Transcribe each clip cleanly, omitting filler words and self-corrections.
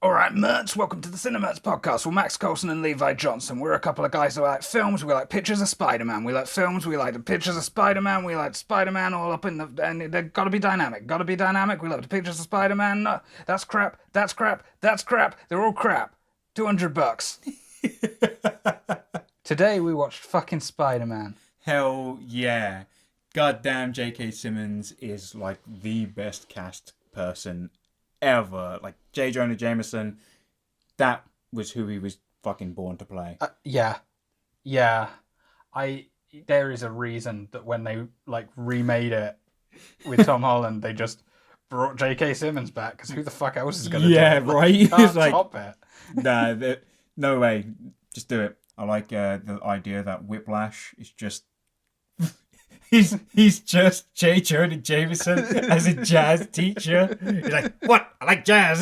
Alright, Merts, welcome to the CineMerts podcast. We're Max Coulson and Levi Johnson. We're a couple of guys who like films, we like pictures of Spider-Man. We like films, we like the pictures of Spider-Man. We like Spider-Man all up in the... And they've got to be dynamic. We love the pictures of Spider-Man. No, that's crap. They're all crap. $200. Today we watched fucking Spider-Man. Hell yeah. Goddamn, J.K. Simmons is like the best cast person ever. Like J. Jonah Jameson, that was who he was fucking born to play. Yeah. There is a reason that when they like remade it with Tom Holland, they just brought J.K. Simmons back, because who the fuck else is gonna do it? Yeah, right. Can't top it. Nah, no way. Just do it. I like the idea that Whiplash is just he's just J. Jonah Jameson as a jazz teacher. He's like, what? I like jazz.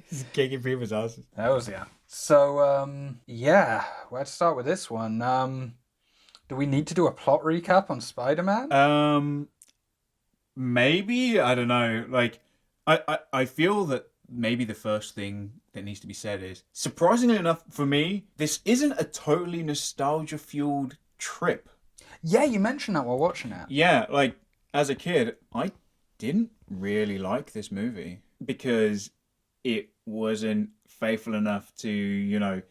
He's kicking people's asses. Hells yeah. So where to start with this one? Do we need to do a plot recap on Spider-Man? Maybe, I don't know. Like, I feel that maybe the first thing that needs to be said is, surprisingly enough for me, this isn't a totally nostalgia-fueled trip. Yeah, you mentioned that while watching it. Yeah, like, as a kid, I didn't really like this movie because it wasn't faithful enough to, you know,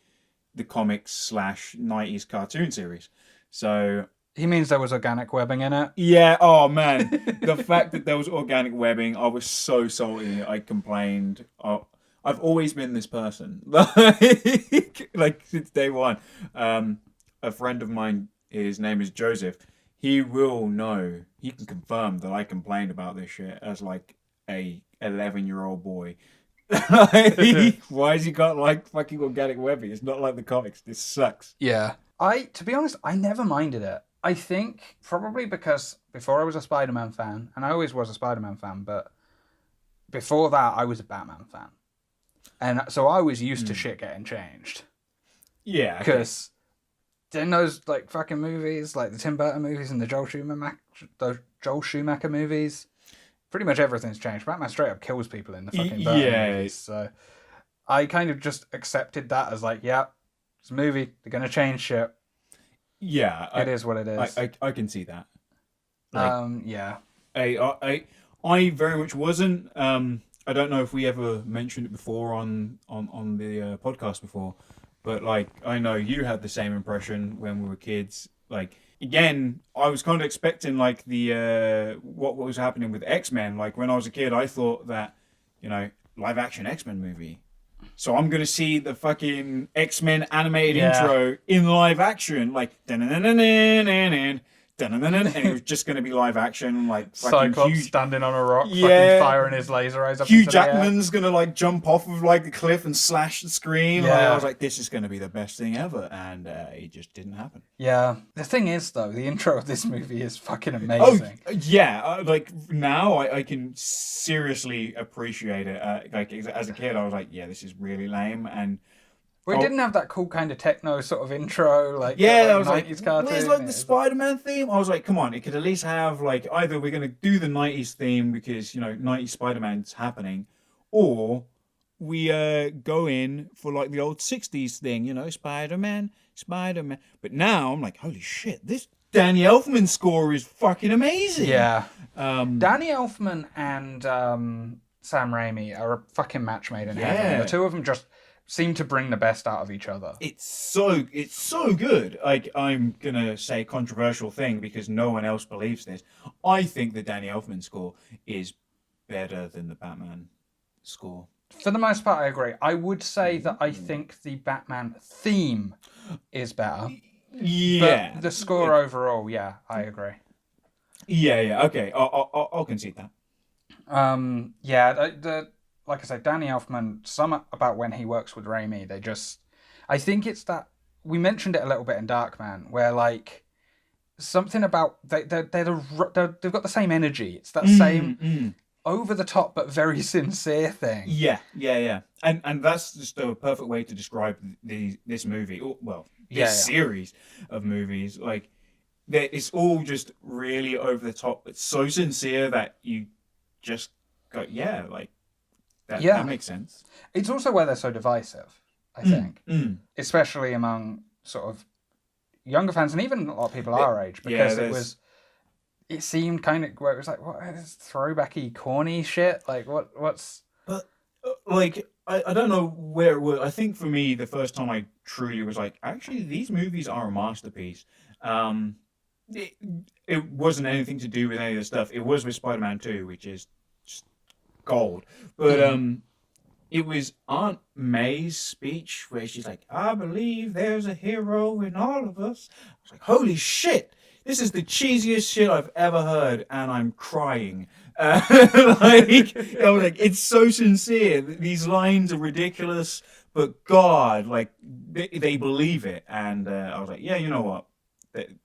the comics / 90s cartoon series. So... He means there was organic webbing in it. Yeah, oh man. The fact that there was organic webbing, I was so salty. I complained. I've always been this person. Like since day one. A friend of mine, his name is Joseph. He will know, he can confirm that I complained about this shit as like a 11-year-old boy. Why has he got like fucking organic webbing? It's not like the comics. This sucks. Yeah. To be honest, I never minded it. I think probably because before I was a Spider-Man fan, and I always was a Spider-Man fan, but before that I was a Batman fan. And so I was used to shit getting changed. Yeah. Because in those like fucking movies, like the Tim Burton movies and the Joel Schumacher movies, pretty much everything's changed. Batman straight up kills people in the fucking Burton movies. So I kind of just accepted that as like, yeah, it's a movie, they're going to change shit. Yeah, it is what it is. I can see that. Like, yeah. I very much wasn't. I don't know if we ever mentioned it before on the podcast before, but like I know you had the same impression when we were kids. Like again, I was kind of expecting like the what was happening with X-Men. Like when I was a kid, I thought that, you know, live action X-Men movie. So I'm going to see the fucking X-Men animated intro in live action, like and it was just going to be live action, like Cyclops standing on a rock, fucking firing his laser eyes up. Hugh Jackman's going to like jump off of like the cliff and slash the screen. Yeah. Like, I was like, this is going to be the best thing ever, and it just didn't happen. Yeah. The thing is, though, the intro of this movie is fucking amazing. Oh yeah, like now I can seriously appreciate it. Like as a kid, I was like, yeah, this is really lame, and. We didn't have that cool kind of techno sort of intro, like I was like, cartoon. Where's like the Spider-Man theme? I was like, come on, it could at least have like either we're gonna do the 90s theme because, you know, 90s Spider-Man's happening, or we go in for like the old 60s thing, you know, Spider-Man. But now I'm like, holy shit, this Danny Elfman score is fucking amazing. Yeah. Danny Elfman and Sam Raimi are a fucking match made in heaven. The two of them just seem to bring the best out of each other. It's so good. Like, I'm gonna say a controversial thing because no one else believes this. I think the Danny Elfman score is better than the Batman score. For the most part, I agree. I would say that I think the Batman theme is better. Yeah. But the score overall, yeah, I agree. Yeah. Okay, I'll concede that. Like I said, Danny Elfman, some about when he works with Raimi, I think it's that, we mentioned it a little bit in Darkman, where like, something about, they've got the same energy. It's that same over the top but very sincere thing. Yeah. And that's just a perfect way to describe this movie, this series of movies. Like, it's all just really over the top. It's so sincere that you just go, yeah, like, That makes sense. It's also where they're so divisive, I think. Especially among sort of younger fans and even a lot of people our age, because it seemed kind of where it was like, what is throwbacky, corny shit? Like, what's... But, like, I don't know where it was. I think for me, the first time I truly was like, actually, these movies are a masterpiece. It wasn't anything to do with any of the stuff. It was with Spider-Man 2, which is just gold. But it was Aunt May's speech where she's like, I believe there's a hero in all of us. I was like, holy shit! This is the cheesiest shit I've ever heard, and I'm crying. It's so sincere. These lines are ridiculous, but God, like, they believe it. And I was like, yeah, you know what?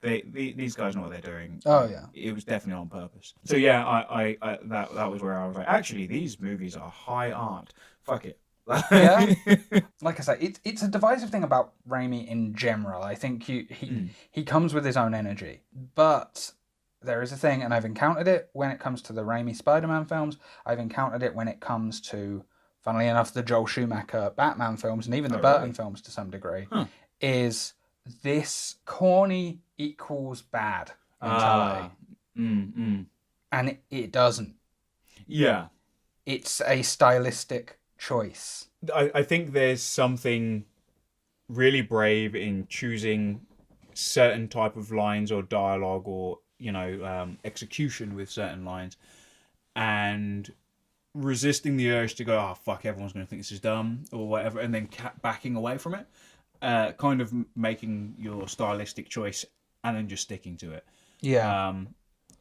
These guys know what they're doing. Oh yeah, it was definitely on purpose. So yeah, I that was where I was like, actually, these movies are high art. Fuck it. Yeah, like I say, it's a divisive thing about Raimi in general. I think he comes with his own energy, but there is a thing, and I've encountered it when it comes to the Raimi Spider-Man films. I've encountered it when it comes to, funnily enough, the Joel Schumacher Batman films, and even the Burton films to some degree. Is this corny equals bad mentality? And it doesn't. Yeah, it's a stylistic choice. I think there's something really brave in choosing certain type of lines or dialogue or execution with certain lines and resisting the urge to go, oh fuck, everyone's going to think this is dumb or whatever, and then backing away from it, kind of making your stylistic choice and then just sticking to it.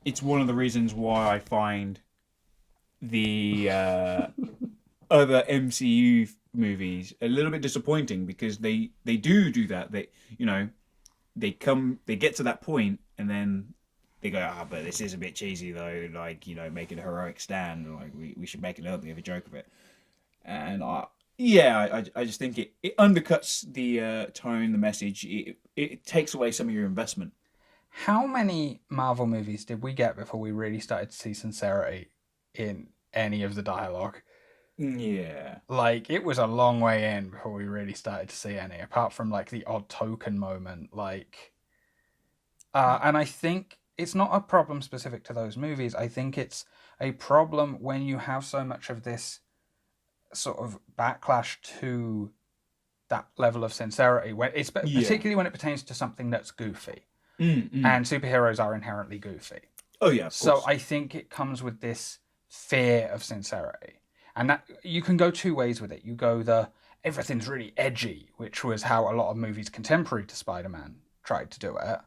It's one of the reasons why I find the other MCU movies a little bit disappointing, because they do that. They get to that point and then they go, but this is a bit cheesy though, like, making a heroic stand, like we should make a little bit of a joke of it. And I just think it undercuts the tone, the message. It takes away some of your investment. How many Marvel movies did we get before we really started to see sincerity in any of the dialogue? Yeah. Like, it was a long way in before we really started to see any, apart from, like, the odd token moment, like... and I think it's not a problem specific to those movies. I think it's a problem when you have so much of this sort of backlash to that level of sincerity, when it's particularly when it pertains to something that's goofy. And superheroes are inherently goofy. Oh, yeah, of course. So I think it comes with this fear of sincerity. And that you can go two ways with it. You go everything's really edgy, which was how a lot of movies contemporary to Spider-Man tried to do it.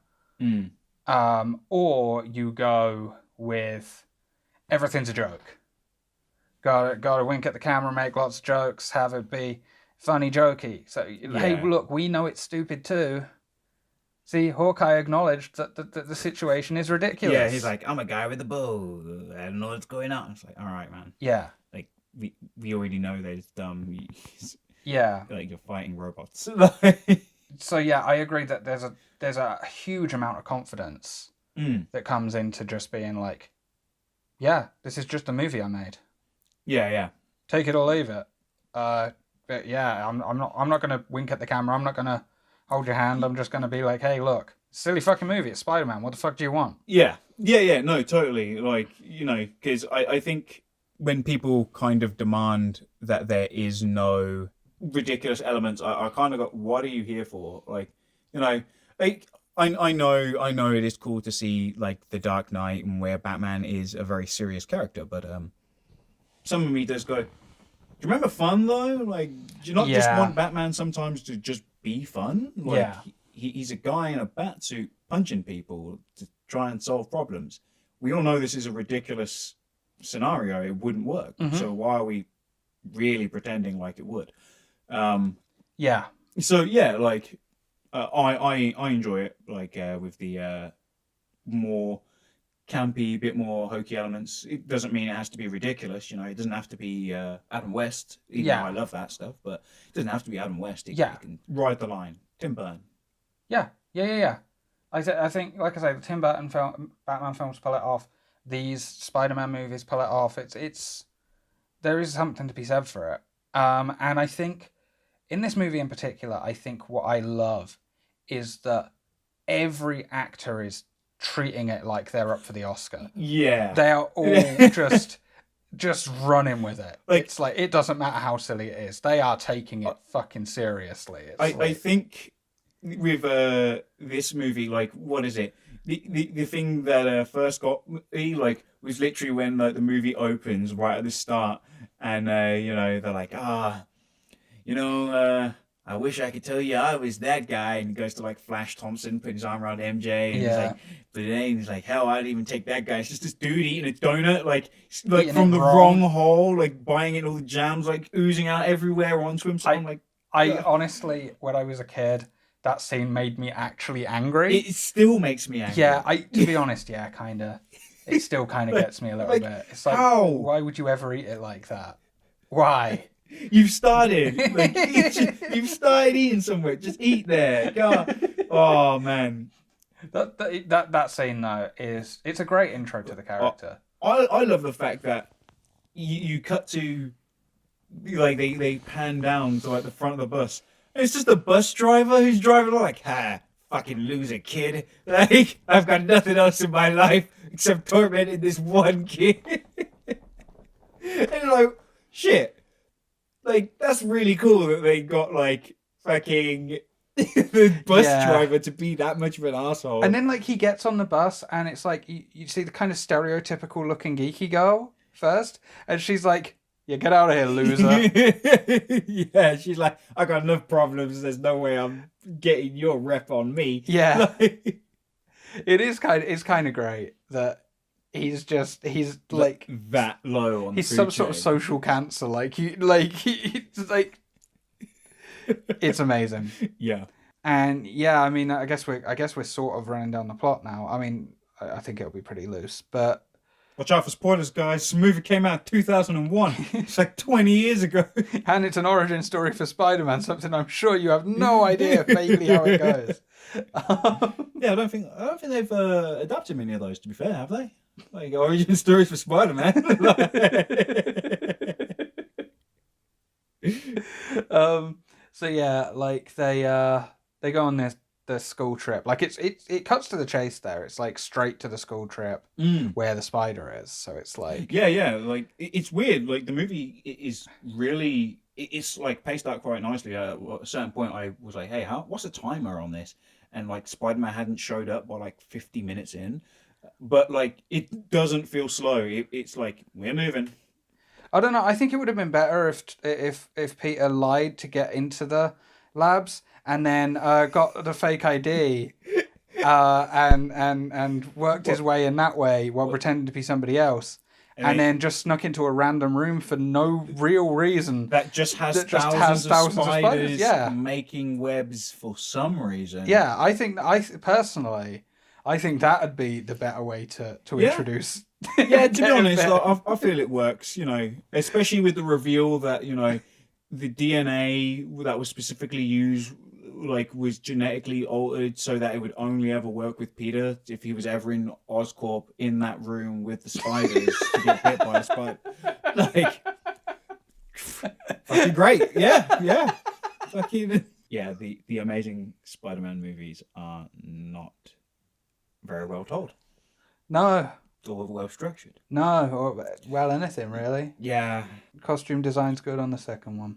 Or you go with everything's a joke. Gotta wink at the camera, make lots of jokes, have it be funny, jokey. So, hey, look, we know it's stupid too. See, Hawkeye acknowledged that the situation is ridiculous. Yeah, he's like, I'm a guy with a bow. I don't know what's going on. It's like, all right, man. Yeah. Like, we already know that it's dumb. Yeah. Like, you're fighting robots. So, yeah, I agree that there's a huge amount of confidence that comes into just being like, yeah, this is just a movie I made. Yeah. Take it or leave it. But yeah, I'm not gonna wink at the camera. I'm not gonna hold your hand. I'm just gonna be like, hey, look, silly fucking movie. It's Spider-Man. What the fuck do you want? Yeah. No, totally. Like, because I think when people kind of demand that there is no ridiculous elements, I kind of got, what are you here for? Like, like I know it is cool to see like The Dark Knight and where Batman is a very serious character, but some of me does go, do you remember fun though? Like, do you not just want Batman sometimes to just be fun? Like, he's a guy in a bat suit punching people to try and solve problems. We all know this is a ridiculous scenario. It wouldn't work. So why are we really pretending like it would? So yeah, like I enjoy it. Like with the more campy, bit more hokey elements. It doesn't mean it has to be ridiculous. It doesn't have to be Adam West. Even though I love that stuff, but it doesn't have to be Adam West. It can ride the line. Tim Burton. Yeah. I think, like I say, the Tim Burton Batman films pull it off. These Spider-Man movies pull it off. It's there is something to be said for it. And I think in this movie in particular, I think what I love is that every actor is treating it like they're up for the Oscar. Yeah. They are all just running with it. Like, it's like, it doesn't matter how silly it is. They are taking it fucking seriously. I think with this movie, like, what is it? The thing that first got me, like, was literally when like the movie opens right at the start, and you know, they're like, you know, I wish I could tell you I was that guy, and he goes to like Flash Thompson, putting his arm around MJ, and he's like, but then he's like, hell, I'd even take that guy. It's just this dude eating a donut, like eating from it the wrong. wrong hole, like biting it, all the jams like oozing out everywhere onto him. So I'm like, I honestly, when I was a kid, that scene made me actually angry. it still makes me angry. Yeah, to be honest, yeah, kind of. It still kind of gets me a little bit. It's like, how? Why would you ever eat it like that? Why? You've started. Like, you've started eating somewhere. Just eat there. God. Oh man. That scene though it's a great intro to the character. I love the fact that you cut to like they pan down to like the front of the bus. And it's just the bus driver who's driving like, fucking loser kid. Like, I've got nothing else in my life except tormenting this one kid. And you're like, shit. Like, that's really cool that they got, like, fucking the bus driver to be that much of an asshole. And then, like, he gets on the bus, and it's like, you see the kind of stereotypical looking geeky girl first, and she's like, yeah, get out of here, loser. Yeah, she's like, I got enough problems, there's no way I'm getting your rep on me. Yeah. It's kind of great that he's like that low on he's the some food sort of chain. social cancer, it's it's amazing. Yeah. And yeah, I mean, I guess we're sort of running down the plot now. I mean, I think it'll be pretty loose, but Watch out for spoilers, guys. This movie came out in 2001. It's like 20 years ago. And it's an origin story for Spider-Man, something I'm sure you have no idea vaguely how it goes. Yeah, I don't think they've adapted many of those, to be fair, have they? Like origin stories for Spider-Man. So yeah, like they go on the school trip. Like it cuts to the chase there. It's like straight to the school trip where the spider is. So it's like yeah. Like it's weird. Like the movie is really it's like paced out quite nicely. At a certain point, I was like, hey, what's the timer on this? And like Spider-Man hadn't showed up by like 50 minutes in, but like it doesn't feel slow. It's like we're moving. I don't know. I think it would have been better if Peter lied to get into the labs and then got the fake ID and worked his way in that way while pretending to be somebody else. And then just snuck into a random room for no real reason. That just has thousands of spiders yeah. making webs for some reason. Yeah, I think that'd be the better way to introduce. Yeah, to be honest, I feel it works, you know, especially with the reveal that, you know, the DNA that was specifically used like was genetically altered so that it would only ever work with Peter if he was ever in Oscorp in that room with the spiders to get bit by a spider. Like, fucking great. Yeah. Fucking yeah. The Amazing Spider-Man movies are not very well told. No. Or well structured. No, or well anything really. Yeah. Costume design's good on the second one.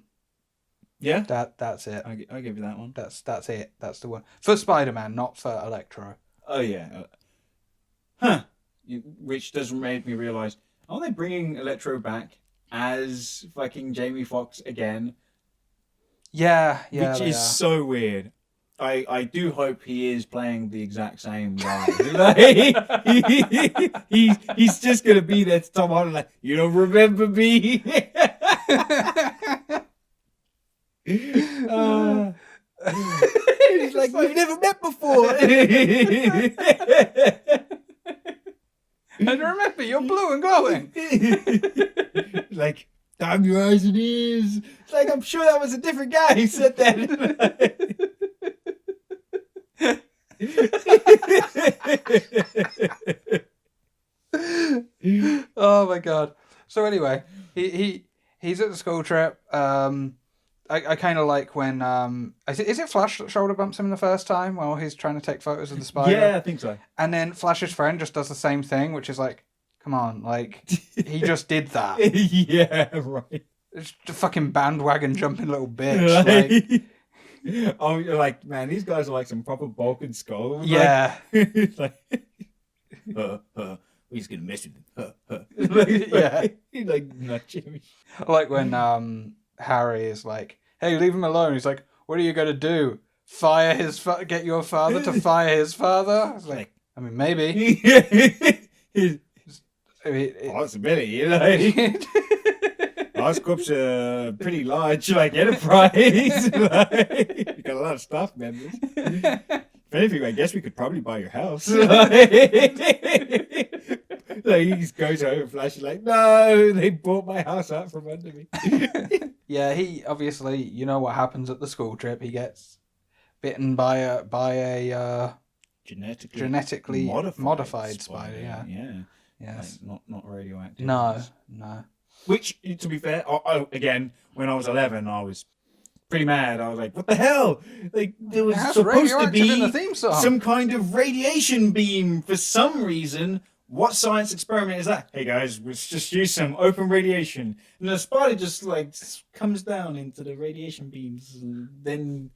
Yeah, that's it. I give you that one. That's it. That's the one for Spider-Man, not for Electro. Oh yeah, which does make me realize: are they bringing Electro back as fucking Jamie Foxx again? Yeah. Which is so weird. I do hope he is playing the exact same guy. Like, he's just gonna be there to Tom Holland like, you don't remember me. He's like, we've never met before. And remember, you're blue and glowing. Like, damn your eyes and ears. It's like, I'm sure that was a different guy who said that. Oh my god. So anyway, he he's at the school trip. I kind of like when is it Flash that shoulder bumps him the first time while he's trying to take photos of the spider? Yeah, I think so. And then Flash's friend just does the same thing, which is like, come on, like he just did that. Yeah, right. It's a fucking bandwagon jumping little bitch. Like, oh, you're like, man, these guys are like some proper Balkan skulls. Yeah. Like, we're just gonna mess with him. Yeah. He's like, not Jimmy. Like when Harry is like, hey, leave him alone. He's like, what are you gonna do? Get your father to fire his father? It's like, I mean, maybe. Possibility, you know. Oscorp's a pretty large, like, enterprise. Like, you got a lot of staff members. If anything, I guess we could probably buy your house. Like, he just goes home and Flash is like, no, they bought my house out from under me. Yeah, he obviously, you know what happens at the school trip. He gets bitten by a genetically modified spider. Yeah. Yes. Like, not radioactive. No. Which, to be fair, again, when I was 11, I was pretty mad. I was like, what the hell? Like, there was supposed to be in the theme song. Some kind of radiation beam for some reason. What science experiment is that? Hey guys, let's just use some open radiation. And the spider just like comes down into the radiation beams and then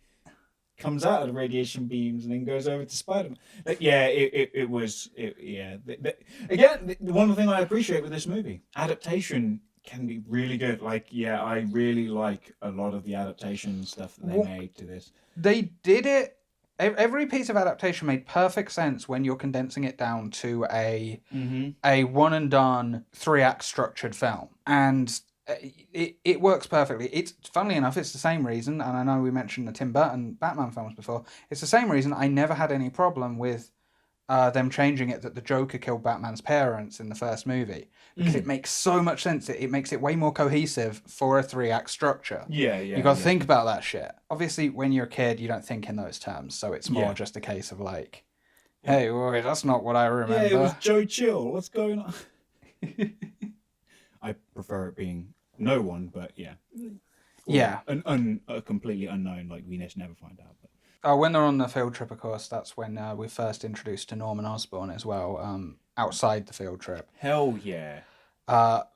comes out of the radiation beams and then goes over to Spider-Man. Yeah, it was. Again, the one thing I appreciate with this movie, adaptation can be really good. Like, yeah, I really like a lot of the adaptation stuff that they made to this. They did it. Every piece of adaptation made perfect sense when you're condensing it down to a one and done 3-act structured film, and it works perfectly. It's funnily enough, it's the same reason, and I know we mentioned the Tim Burton Batman films before. It's the same reason I never had any problem with them changing it that the Joker killed Batman's parents in the first movie, because it makes so much sense. It makes it way more cohesive for a 3-act structure. Yeah. You got to think about that shit. Obviously, when you're a kid, you don't think in those terms, so it's more just a case of like, hey, wait, that's not what I remember. Yeah, it was Joe Chill. What's going on? I prefer it being no one, but yeah. A completely unknown, like we never find out. But. When they're on the field trip, of course, that's when we're first introduced to Norman Osborn as well, outside the field trip. Hell yeah.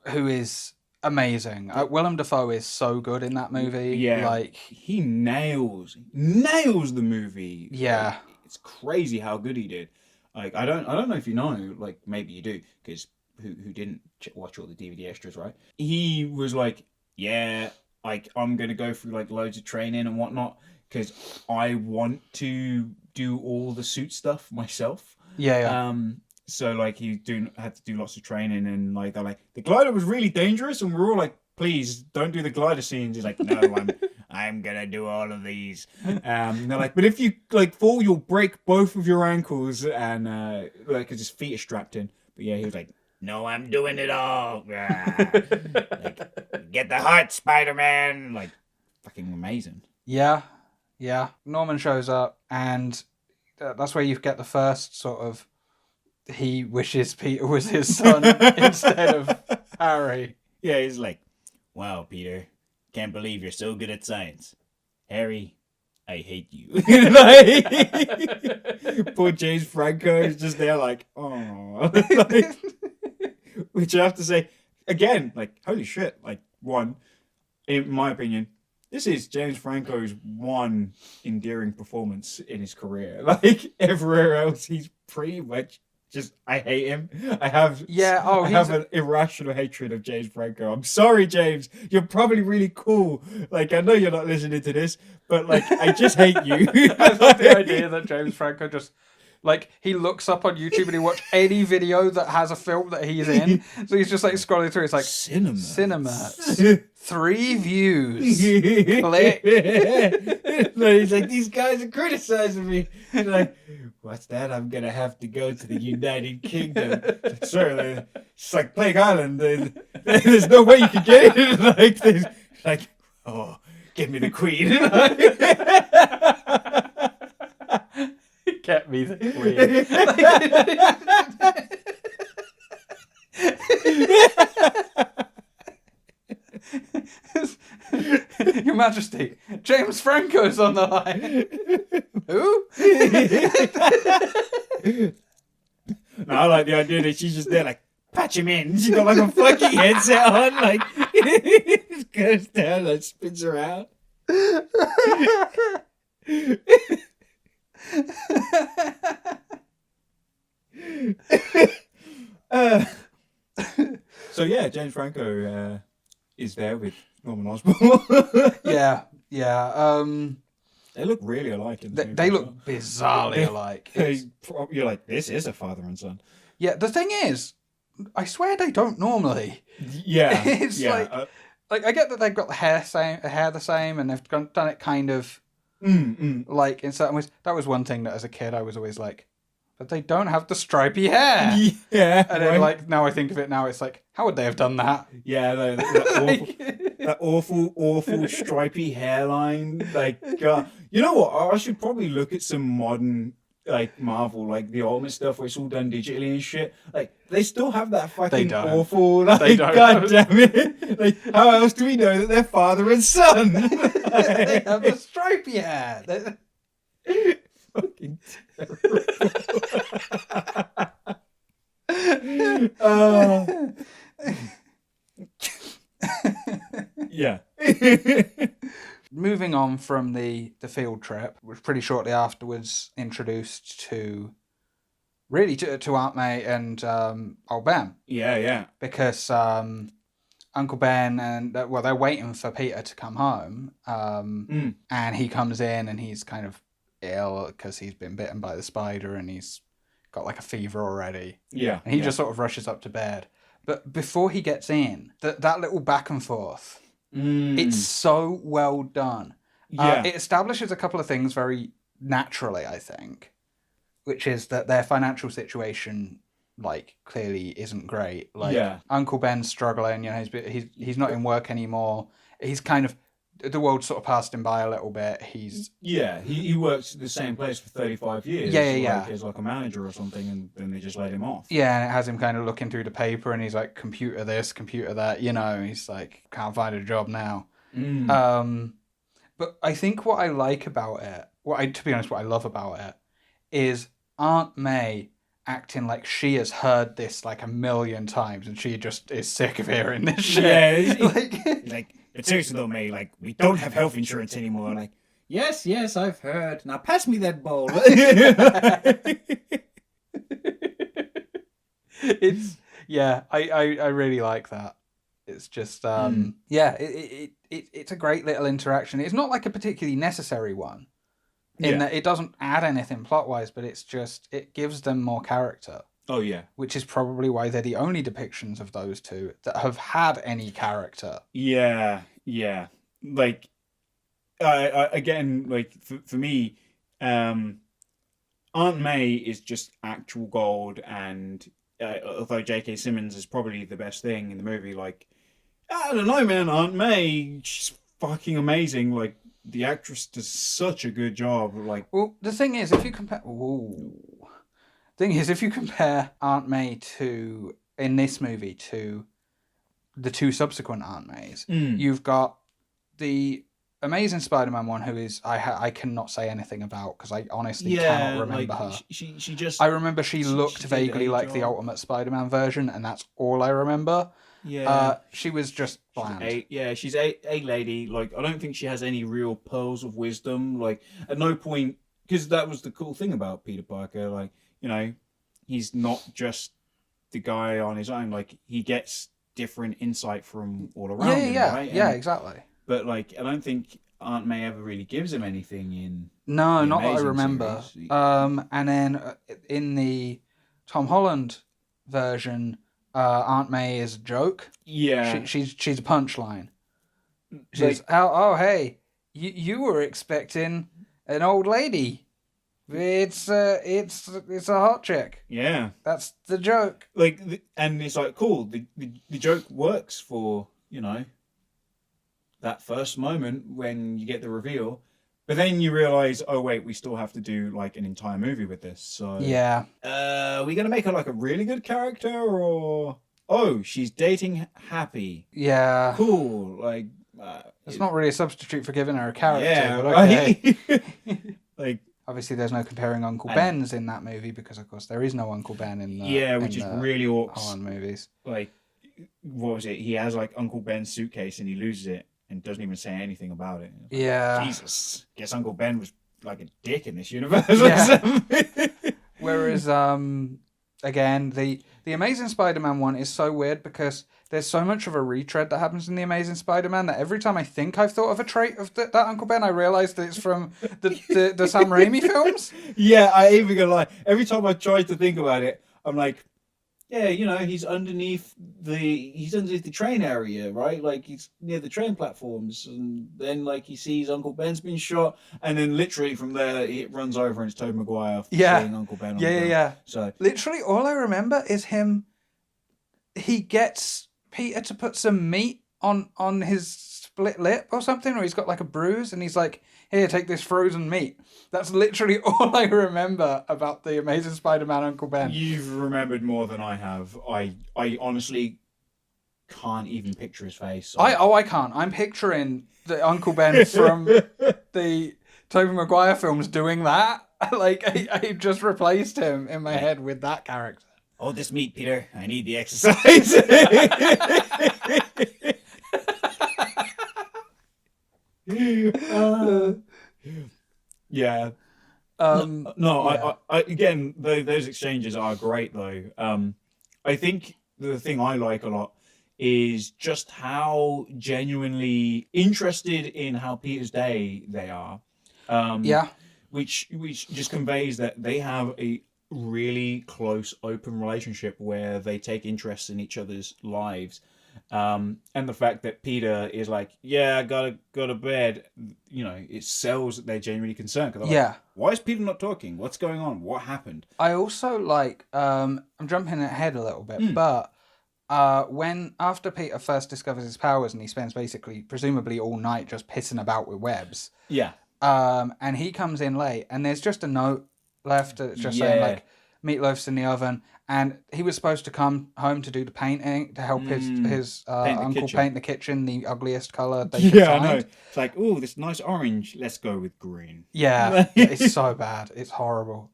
Who is amazing. Willem Dafoe is so good in that movie. Yeah. Like, he nails the movie. Yeah. Like, it's crazy how good he did. Like, I don't know if you know, like, maybe you do, because who didn't watch all the DVD extras, right? He was like, yeah, like, I'm going to go through, like, loads of training and whatnot, because I want to do all the suit stuff myself. Yeah. So, like, he had to do lots of training, and, like, they're like, the glider was really dangerous, and we're all like, please, don't do the glider scenes. He's like, no, I'm gonna do all of these. And they're like, but if you, like, fall, you'll break both of your ankles, and, like, because his feet are strapped in. But, yeah, he was like, no, I'm doing it all. Like, get the heart, Spider-Man. Like, fucking amazing. Yeah. Norman shows up, and that's where you get the first sort of he wishes Peter was his son instead of Harry. Yeah, he's like, wow, Peter, can't believe you're so good at science. Harry, I hate you. Poor James Franco is just there like, oh. Like, which I have to say, again, like, holy shit. Like, one, in my opinion, this is James Franco's one endearing performance in his career. Like, everywhere else, he's pretty much just, I hate him. I have an irrational hatred of James Franco. I'm sorry, James. You're probably really cool. Like, I know you're not listening to this, but, like, I just hate you. I love the idea that James Franco just, like, he looks up on YouTube and he watches any video that has a film that he's in. So he's just, like, scrolling through. It's like, CineMerts. 3 views. Click. No, he's like, these guys are criticizing me. He's like, what's that? I'm going to have to go to the United Kingdom. Sir, it's like Plague Island. There's no way you can get it. Like, oh, give me the Queen. Get me the Queen. Your Majesty, James Franco's on the line. Who? No, I like the idea that she's just there like, patch him in. She's got like a fucking headset on, like, just goes down, like, spins around. So yeah, James Franco is there with Norman Osborn. Yeah. They look really alike in the movie. They look bizarrely alike. You're like, this is a father and son. Yeah, the thing is, I swear they don't normally. Yeah, It's yeah. like I get that they've got the hair the same, and they've done it kind of like in certain ways. That was one thing that as a kid I was always like, but they don't have the stripy hair. Yeah, and then like now I think of it now, it's like, how would they have done that? Yeah, that awful stripy hairline. Like, you know what? I should probably look at some modern like Marvel, like the Ultimate stuff where it's all done digitally and shit. Like, they still have that fucking awful. Like, They don't. God damn it! Like, how else do we know that they're father and son? They have the stripy hair. Fucking terrible. Yeah. Moving on from the field trip, which pretty shortly afterwards introduced to Aunt May and old Ben. Yeah. Because Uncle Ben and they're waiting for Peter to come home, and he comes in and he's kind of ill because he's been bitten by the spider and he's got like a fever already. Yeah. And he just sort of rushes up to bed. But before he gets in, that little back and forth, it's so well done. Yeah. It establishes a couple of things very naturally, I think, which is that their financial situation, like, clearly isn't great. Like, Uncle Ben's struggling. You know, he's not in work anymore. He's kind of, the world sort of passed him by a little bit. He works at the same place for 35 years. Yeah. Like, as like a manager or something, and then they just let him off. Yeah, and it has him kind of looking through the paper, and he's like, computer this, computer that. You know, he's like, can't find a job now. But I think what I like about it, to be honest, what I love about it, is Aunt May acting like she has heard this like a million times, and she just is sick of hearing this shit. Yeah, like, but seriously though, May, like, we don't have health insurance anymore. Like, yes, I've heard. Now pass me that bowl. I really like that. It's just it's a great little interaction. It's not like a particularly necessary one, in that it doesn't add anything plot wise, but it's just, it gives them more character. Oh yeah, which is probably why they're the only depictions of those two that have had any character. Yeah. Like, again, like for me, Aunt May is just actual gold, and although J.K. Simmons is probably the best thing in the movie, like, I don't know, man, Aunt May, she's fucking amazing. Like, the actress does such a good job. Like, well, the thing is, if you compare, Aunt May in this movie to the two subsequent Aunt Mays, you've got the Amazing Spider-Man one, who is I cannot say anything about because I honestly cannot remember her. She just. I remember she looked vaguely like the Ultimate Spider-Man version, and that's all I remember. Yeah. She was just bland. She's a lady. Like, I don't think she has any real pearls of wisdom. Like, at no point, because that was the cool thing about Peter Parker. Like, you know, he's not just the guy on his own. Like, he gets different insight from all around him, right? Yeah, exactly. But, like, I don't think Aunt May ever really gives him anything in. No, not that I remember. And then in the Tom Holland version, Aunt May is a joke. Yeah. She's a punchline. She's, oh hey, you were expecting an old lady. It's a hot chick. Yeah. That's the joke. Like, and it's like, cool. The joke works for, you know, that first moment when you get the reveal, but then you realize, oh wait, we still have to do like an entire movie with this. So yeah, are we gonna make her like a really good character, or she's dating Happy? Yeah, cool. Like, It's not really a substitute for giving her a character. Yeah, but okay. right. Like, obviously, there's no comparing Uncle Ben's in that movie because, of course, there is no Uncle Ben in the which is really orcs. Holland movies. Like, what was it? He has like Uncle Ben's suitcase and he loses it and doesn't even say anything about it. Like, yeah. Jesus, guess Uncle Ben was like a dick in this universe. Yeah. Whereas, again, the Amazing Spider-Man one is so weird because there's so much of a retread that happens in the Amazing Spider-Man that every time I think I've thought of a trait of that Uncle Ben, I realise that it's from the Sam Raimi films. Yeah, I ain't even gonna lie. Every time I try to think about it, I'm like, yeah, you know, he's underneath the train area, right? Like he's near the train platforms, and then like he sees Uncle Ben's been shot, and then literally from there it runs over and it's Tobey Maguire seeing Uncle Ben. Yeah. So literally all I remember is him. He gets Peter to put some meat on his split lip or something, or he's got like a bruise, and he's like, "Here, take this frozen meat." That's literally all I remember about the Amazing Spider-Man Uncle Ben. you've remembered more than I have. I honestly can't even picture his face. So. I can't. I'm picturing the Uncle Ben from the Tobey Maguire films doing that. Like I just replaced him in my head with that character. Hold this meat, Peter. I need the exercise. Yeah. I again, those exchanges are great though. I think the thing I like a lot is just how genuinely interested in how Peter's day they are. Which just conveys that they have a really close, open relationship where they take interest in each other's lives. And the fact that Peter is like, yeah, I gotta go to bed, you know, it sells that they're genuinely concerned. Like, why is Peter not talking? What's going on? What happened? I also like, I'm jumping ahead a little bit, but when after Peter first discovers his powers and he spends basically, presumably all night just pissing about with webs. Yeah. And he comes in late and there's just a note left that's just saying like, meatloaf's in the oven, and he was supposed to come home to do the painting to help his uncle paint the kitchen the ugliest color they could find. I know. It's like, oh, this nice orange. Let's go with green. Yeah, it's so bad. It's horrible.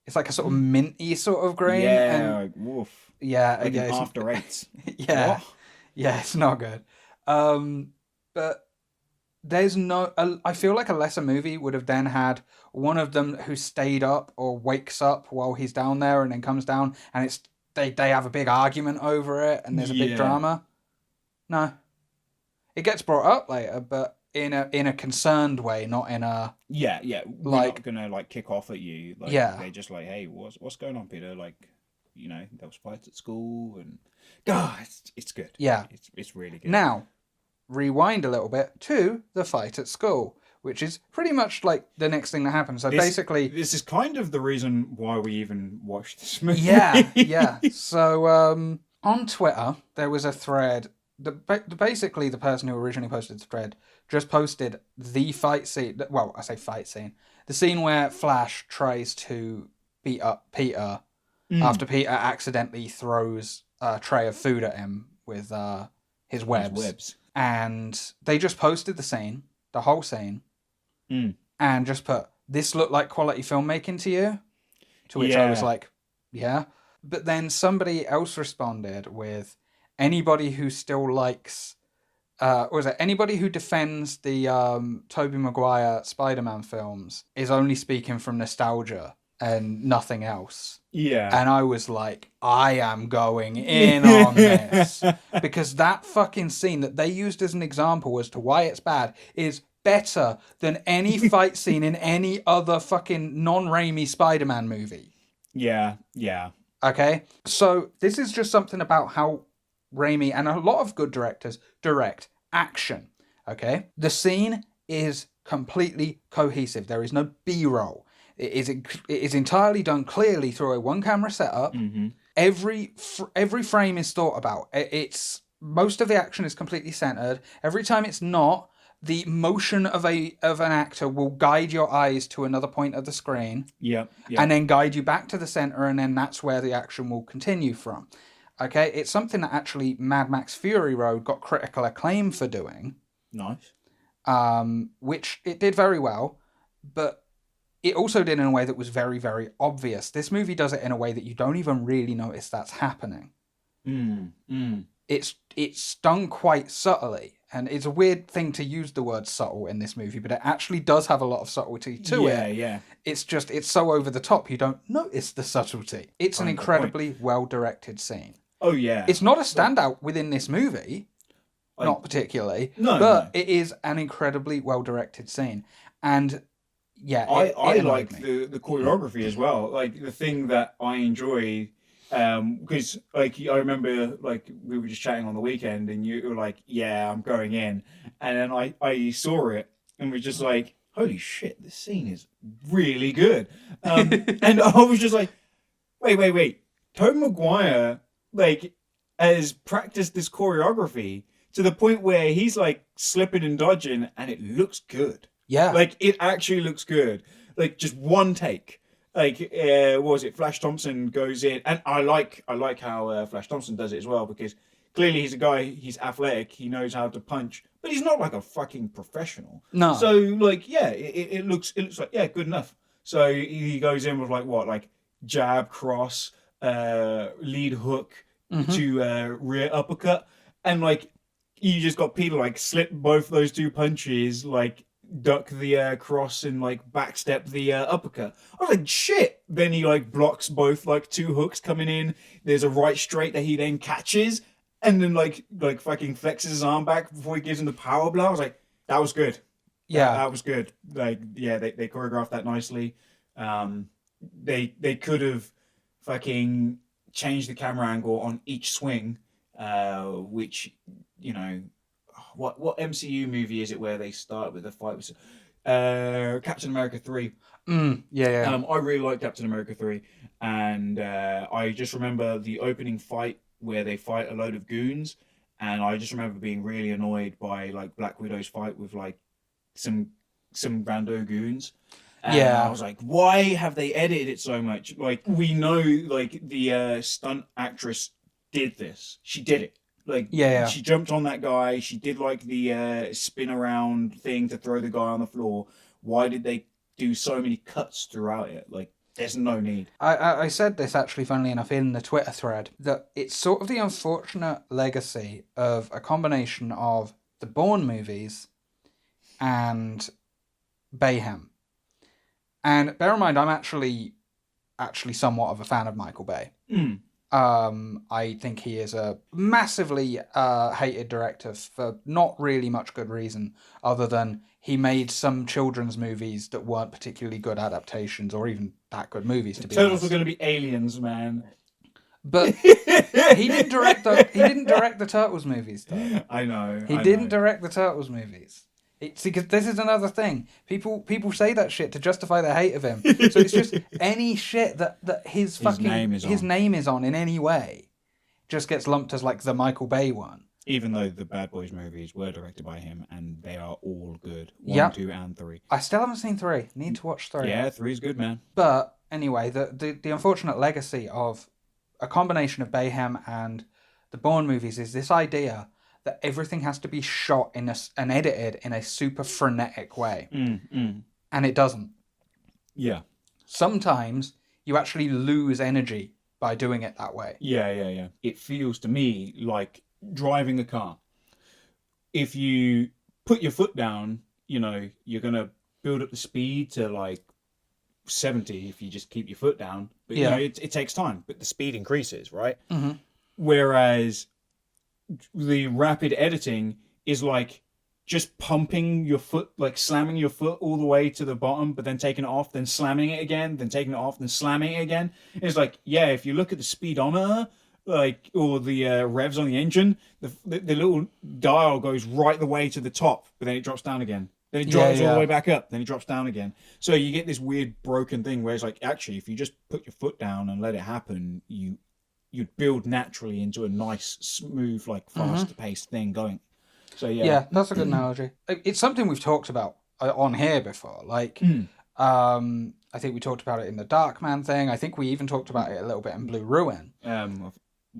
It's like a sort of minty sort of green. Yeah, and, like, woof. Yeah, like yeah. After Eights. Yeah, what? Yeah, it's not good. But there's no. I feel like a lesser movie would have then had one of them who stayed up or wakes up while he's down there and then comes down, and it's they have a big argument over it, and there's a big drama. No, it gets brought up later, but in a concerned way, not in a We're not gonna like kick off at you. Like, they're just like, hey, what's going on, Peter? Like, you know, there was fights at school, and God, it's good. Yeah, it's really good. Now, rewind a little bit to the fight at school, which is pretty much like the next thing that happens. So basically, this is kind of the reason why we even watched this movie. Yeah. So on Twitter, there was a thread. Basically, the person who originally posted the thread just posted the fight scene. Well, I say fight scene. The scene where Flash tries to beat up Peter after Peter accidentally throws a tray of food at him with his webs. And they just posted the scene, the whole scene, and just put, "This looked like quality filmmaking to you?" To which I was like, yeah. But then somebody else responded with, anybody who still likes, anybody who defends the Tobey Maguire Spider-Man films is only speaking from nostalgia and nothing else. Yeah. And I was like, I am going in on this. Because that fucking scene that they used as an example as to why it's bad is better than any fight scene in any other fucking non-Raimi Spider-Man movie. Yeah. Okay? So this is just something about how Raimi and a lot of good directors direct action. Okay? The scene is completely cohesive. There is no B-roll. It is entirely done clearly through a one-camera setup. Mm-hmm. Every frame is thought about. Most of the action is completely centered. Every time it's not, the motion of an actor will guide your eyes to another point of the screen. Yeah. And then guide you back to the center, and then that's where the action will continue from. Okay, it's something that actually Mad Max Fury Road got critical acclaim for doing. Nice. Which it did very well, but it also did in a way that was very, very obvious. This movie does it in a way that you don't even really notice that's happening. It's done quite subtly, and it's a weird thing to use the word subtle in this movie, but it actually does have a lot of subtlety to it. Yeah. It's just, it's so over the top, you don't notice the subtlety. It's an incredibly well-directed scene. Oh, yeah. It's not a standout within this movie, not particularly, no. It is an incredibly well-directed scene. And yeah, I like the choreography as well. Like, the thing that I enjoy, because like I remember, like, we were just chatting on the weekend, and you were like, "Yeah, I'm going in," and then I saw it and was just like, "Holy shit, this scene is really good," and I was just like, "Wait, Tobey Maguire like has practiced this choreography to the point where he's like slipping and dodging, and it looks good." Yeah. Like, it actually looks good. Like, just one take. Like, what was it? Flash Thompson goes in, and I like how Flash Thompson does it as well, because clearly he's a guy, he's athletic, he knows how to punch, but he's not like a fucking professional. No. So, like, yeah, it looks like, yeah, good enough. So he goes in with like jab, cross, lead hook to rear uppercut, and like you just got Peter like slip both those two punches, like duck the cross and like backstep the uppercut. I was like, shit. Then he like blocks both like two hooks coming in. There's a right straight that he then catches, and then like fucking flexes his arm back before he gives him the power blow. I was like, that was good. Yeah, that was good. Like, yeah, they choreographed that nicely. They could have fucking changed the camera angle on each swing, which, you know, what MCU movie is it where they start with the fight with Captain America 3? Yeah. I really like Captain America 3, and I just remember the opening fight where they fight a load of goons, and I just remember being really annoyed by like Black Widow's fight with like some rando goons. And I was like, why have they edited it so much? Like, we know like the stunt actress did this. She did it. Like, she jumped on that guy. She did like the spin around thing to throw the guy on the floor. Why did they do so many cuts throughout it? Like, there's no need. I said this actually, funnily enough, in the Twitter thread, that it's sort of the unfortunate legacy of a combination of the Bourne movies and Bayhem. And bear in mind, I'm actually somewhat of a fan of Michael Bay. I think he is a massively hated director for not really much good reason, other than he made some children's movies that weren't particularly good adaptations or even that good movies, to be honest. Turtles were going to be aliens, man. But he didn't direct the Turtles movies, though. I know. He didn't direct the Turtles movies. See, because this is another thing. People say that shit to justify their hate of him. So it's just any shit that his name is on in any way just gets lumped as like the Michael Bay one. Even though the Bad Boys movies were directed by him, and they are all good. 1, 2, and 3. I still haven't seen 3. Need to watch 3. Yeah, 3's good, man. But anyway, the unfortunate legacy of a combination of Bayhem and the Bourne movies is this idea that everything has to be shot and edited in a super frenetic way. And it doesn't. Yeah. Sometimes you actually lose energy by doing it that way. Yeah. It feels to me like driving a car. If you put your foot down, you know, you're going to build up the speed to like 70 if you just keep your foot down. But, you know, it takes time, but the speed increases, right? Mm-hmm. Whereas the rapid editing is like just pumping your foot, like slamming your foot all the way to the bottom, but then taking it off, then slamming it again, then taking it off, then slamming it again. It's like, yeah, if you look at the speedometer, like, or the revs on the engine, the little dial goes right the way to the top, but then it drops down again. Then it drops all the way back up, then it drops down again. So you get this weird broken thing where it's like, actually, if you just put your foot down and let it happen, you'd build naturally into a nice, smooth, like fast-paced thing going. So yeah, that's a good analogy. It's something we've talked about on here before. Like, I think we talked about it in the Darkman thing. I think we even talked about it a little bit in Blue Ruin.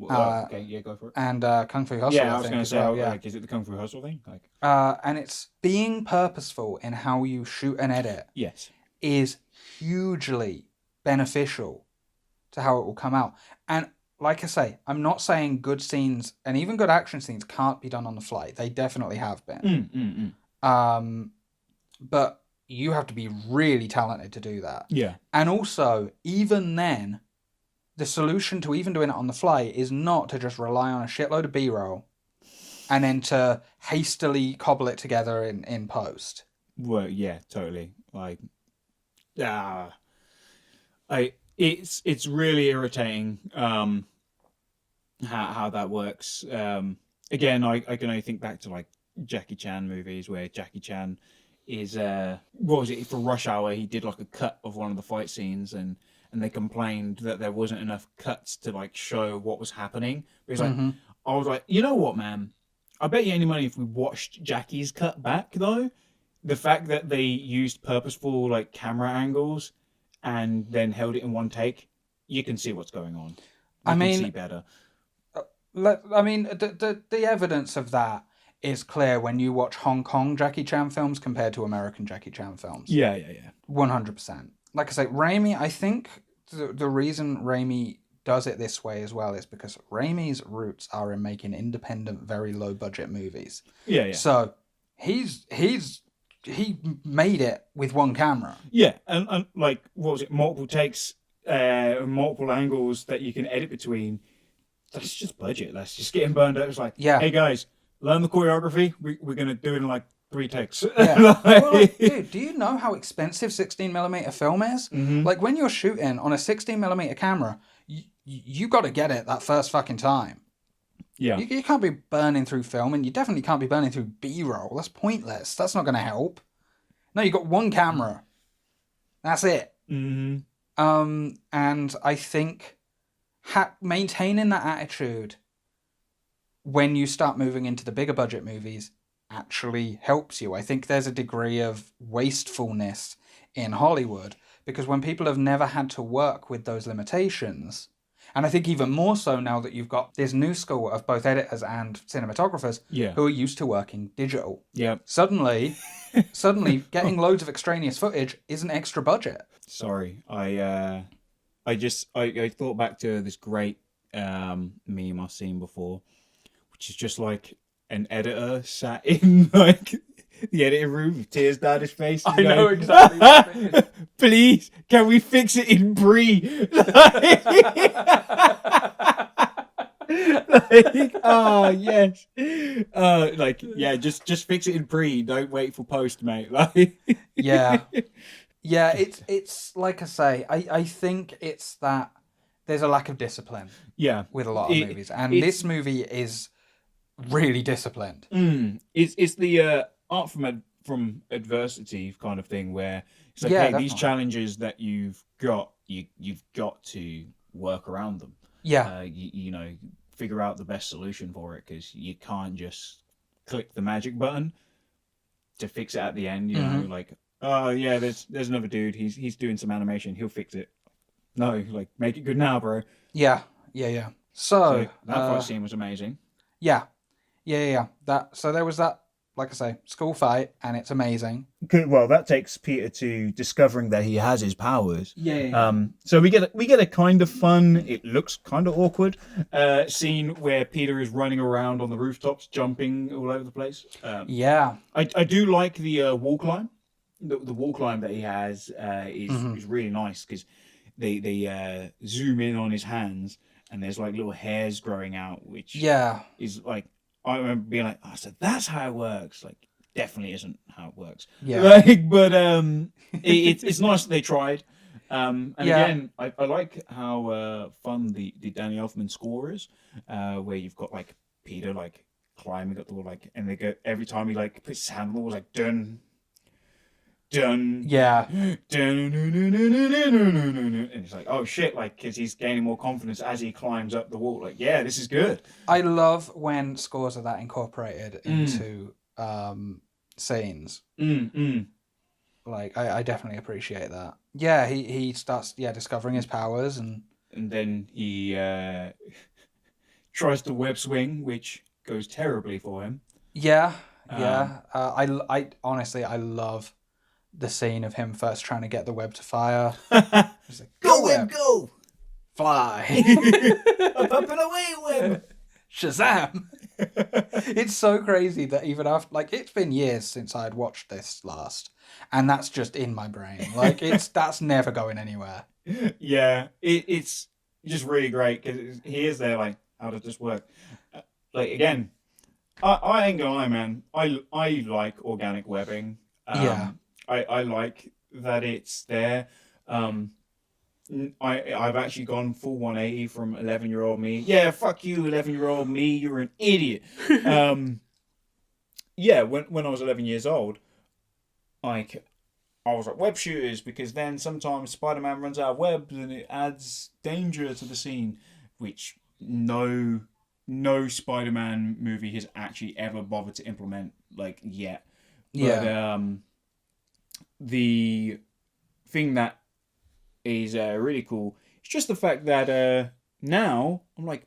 Okay, yeah, go for it. And Kung Fu Hustle. Yeah, I was going to say, yeah. like, is it the Kung Fu Hustle thing? Like, And it's being purposeful in how you shoot and edit yes, is hugely beneficial to how it will come out. And like I say, I'm not saying good scenes and even good action scenes can't be done on the fly. They definitely have been. But you have to be really talented to do that. Yeah. And also, even then, the solution to even doing it on the fly is not to just rely on a shitload of B-roll and then to hastily cobble it together in post. Well, yeah, totally. Like, it's really irritating how that works. Again, I can only think back to like Jackie Chan movies where Jackie Chan is what was it for Rush Hour? He did like a cut of one of the fight scenes, and they complained that there wasn't enough cuts to like show what was happening. Because like, I was like, you know what, man? I bet you any money if we watched Jackie's cut back though, the fact that they used purposeful like camera angles and then held it in one take, you can see what's going on. You can see better. The evidence of that is clear when you watch Hong Kong Jackie Chan films compared to American Jackie Chan films. Yeah. 100%. Like I say, Raimi, I think the reason Raimi does it this way as well is because Raimi's roots are in making independent, very low budget movies. Yeah. So he made it with one camera. Yeah, and like, what was it? Multiple takes, multiple angles that you can edit between. That's just budget. That's just getting burned out. It's like, hey guys, learn the choreography. We're gonna do it in like 3 takes. Yeah. Dude, do you know how expensive 16mm film is? Mm-hmm. Like when you're shooting on a 16mm camera, you got to get it that first fucking time. Yeah. You can't be burning through film, and you definitely can't be burning through B-roll. That's pointless. That's not going to help. No, you got one camera. That's it. Mm-hmm. And I think maintaining that attitude when you start moving into the bigger budget movies actually helps you. I think there's a degree of wastefulness in Hollywood because when people have never had to work with those limitations, and I think even more so now that you've got this new school of both editors and cinematographers who are used to working digital. Yeah. Suddenly getting loads of extraneous footage is an extra budget. Sorry, I thought back to this great meme I've seen before, which is just like an editor sat in like the editing room with tears down his face. I know exactly what it is. Please, can we fix it in Brie? Oh yes. Just fix it in Brie. Don't wait for post, mate. Yeah. It's like I say. I think it's that there's a lack of discipline. Yeah. With a lot of movies, and this movie is really disciplined. It's the art from adversity kind of thing where it's like, hey, these challenges that you've got to work around them. Yeah. You know, figure out the best solution for it because you can't just click the magic button to fix it at the end. You know, like, oh yeah, there's another dude. He's doing some animation. He'll fix it. No, like, make it good now, bro. Yeah. So that fight scene was amazing. Yeah. So there was that, like I say, school fight, and it's amazing. Well, that takes Peter to discovering that he has his powers. Yeah. So we get a kind of fun, it looks kind of awkward, scene where Peter is running around on the rooftops, jumping all over the place. Yeah. I do like the wall climb. The wall climb that he has is really nice because they zoom in on his hands and there's like little hairs growing out, which is like, I remember being like, oh, so that's how it works. Like, definitely isn't how it works. Yeah. But it's nice that they tried. Again, I like how fun the Danny Elfman score is, where you've got like Peter like climbing up the wall, like, and they go every time he like puts his hand on the wall, like dun. Yeah. Dun, and it's like, oh shit, like, because he's gaining more confidence as he climbs up the wall. Like, yeah, this is good. I love when scores are that incorporated into scenes. Like, I definitely appreciate that. Yeah, he starts discovering his powers, and then he tries to web swing, which goes terribly for him. Yeah. I honestly, I love the scene of him first trying to get the web to fire. He's like, go web, go! Fly. Up and away, web! Shazam! It's so crazy that even after, like, it's been years since I'd watched this last, and that's just in my brain. Like, that's never going anywhere. Yeah, it's just really great because he is there. Like, how does this work? Like, again, I ain't gonna lie, man. I like organic webbing. Yeah. I like that it's there. I've actually gone full 180 from 11-year-old me. Yeah, fuck you, 11-year-old me. You're an idiot. Yeah, when I was 11 years old, like, I was like, web shooters, because then sometimes Spider-Man runs out of webs and it adds danger to the scene, which no Spider-Man movie has actually ever bothered to implement, like, yet. But the thing that is really cool, it's just the fact that now I'm like,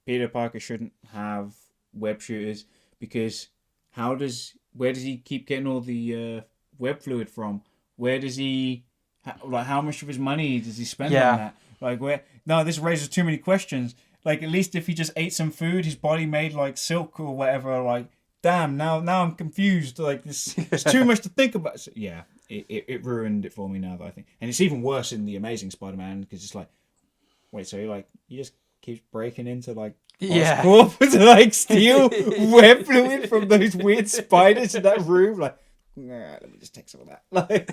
Peter Parker shouldn't have web shooters, because where does he keep getting all the web fluid from? Where does he how much of his money does he spend on that? Like, where? No, this raises too many questions. Like, at least if he just ate some food, his body made like silk or whatever. Like, damn, now I'm confused. Like, it's too much to think about. So, yeah, it ruined it for me now that I think, and it's even worse in the Amazing Spider-Man, because it's like, wait, so he just keeps breaking into like Oscorp to like steal web fluid from those weird spiders in that room. Like, nah, let me just take some of that. Like,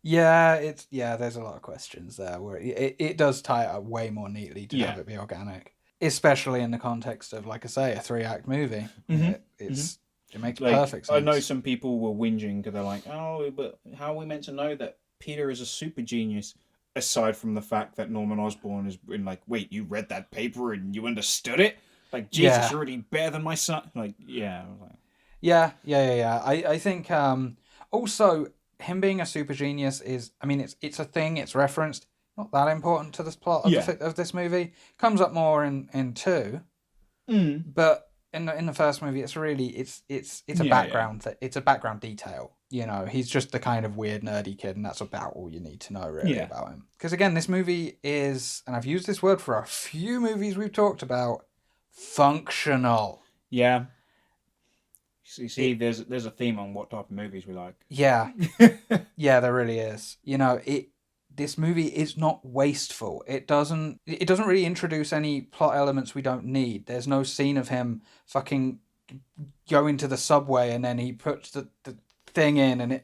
there's a lot of questions there where it does tie it up way more neatly to have it be organic, especially in the context of, like I say, a 3-act movie. It makes perfect sense. I know some people were whinging because they're like, oh, but how are we meant to know that Peter is a super genius? Aside from the fact that Norman Osborn has been like, wait, you read that paper and you understood it? Like, Jesus, you're already better than my son. Like, yeah. I think also him being a super genius is, I mean, it's a thing, it's referenced, not that important to this plot of this movie. Comes up more in 2, but in the first movie, it's really it's a background it's a background detail. You know, he's just the kind of weird nerdy kid, and that's about all you need to know really about him. Because again, this movie is, and I've used this word for a few movies we've talked about, functional. Yeah. You see, there's a theme on what type of movies we like. Yeah. Yeah, there really is. You know, this movie is not wasteful. It doesn't really introduce any plot elements we don't need. There's no scene of him fucking going to the subway and then he puts the thing in and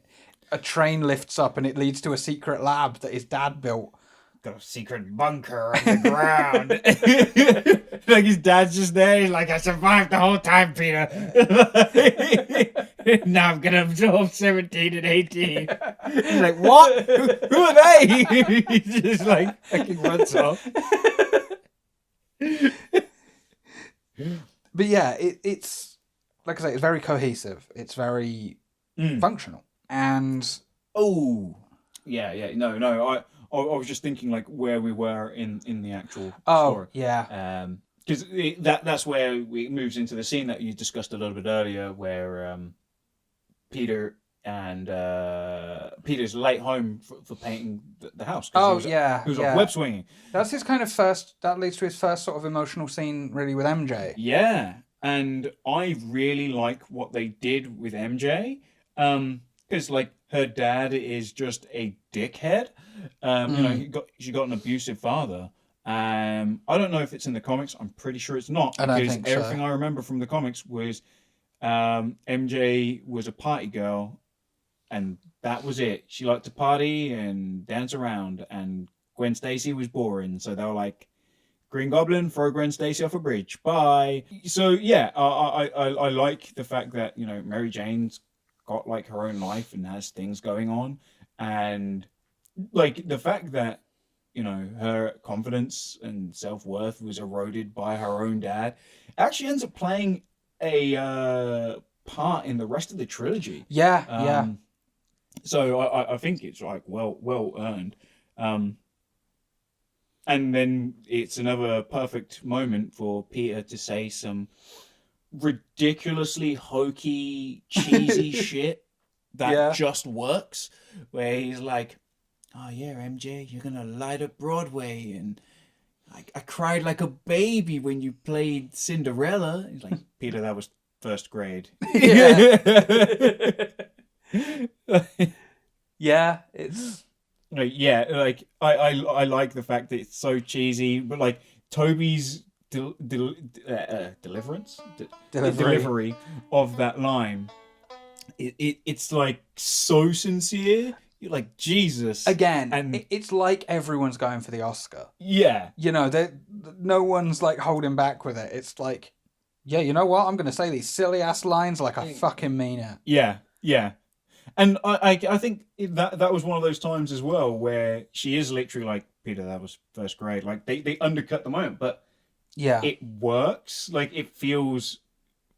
a train lifts up and it leads to a secret lab that his dad built. Got a secret bunker on the ground. Like, his dad's just there. He's like, I survived the whole time, Peter. Now I'm going to absorb 17 and 18. He's like, what? Who are they? He just like fucking runs off. But yeah, it's, like I say, it's very cohesive. It's very functional. And... Oh, yeah. No. I was just thinking, like, where we were in the actual story. Yeah. Because that's where it moves into the scene that you discussed a little bit earlier, where Peter and Peter's late home for painting the house. He was off web swinging. That's his kind of first. That leads to his first sort of emotional scene, really, with MJ. Yeah, and I really like what they did with MJ, because like her dad is just a dickhead. You know, she got an abusive father. I don't know if it's in the comics. I'm pretty sure it's not, because everything I remember from the comics was MJ was a party girl, and that was it. She liked to party and dance around, and Gwen Stacy was boring. So they were like, Green Goblin, throw Gwen Stacy off a bridge. Bye. So yeah, I like the fact that, you know, Mary Jane's got like her own life and has things going on, and like the fact that, you know, her confidence and self-worth was eroded by her own dad actually ends up playing a part in the rest of the trilogy. Yeah. So I think it's like well earned. And then it's another perfect moment for Peter to say some ridiculously hokey, cheesy shit that just works. Where he's like, "Oh yeah, MJ, you're gonna light up Broadway," and I cried like a baby when you played Cinderella. He's like, "Peter, that was first grade." Yeah, it's like I like the fact that it's so cheesy, but like Toby's delivery of that line, it's like so sincere. You're like, Jesus. Again, and it's like everyone's going for the Oscar. Yeah. You know, no one's like holding back with it. It's like, yeah, you know what? I'm going to say these silly ass lines like I fucking mean it. Yeah, yeah. And I think that was one of those times as well where she is literally like, Peter, that was first grade. Like they undercut the moment, but it works. Like it feels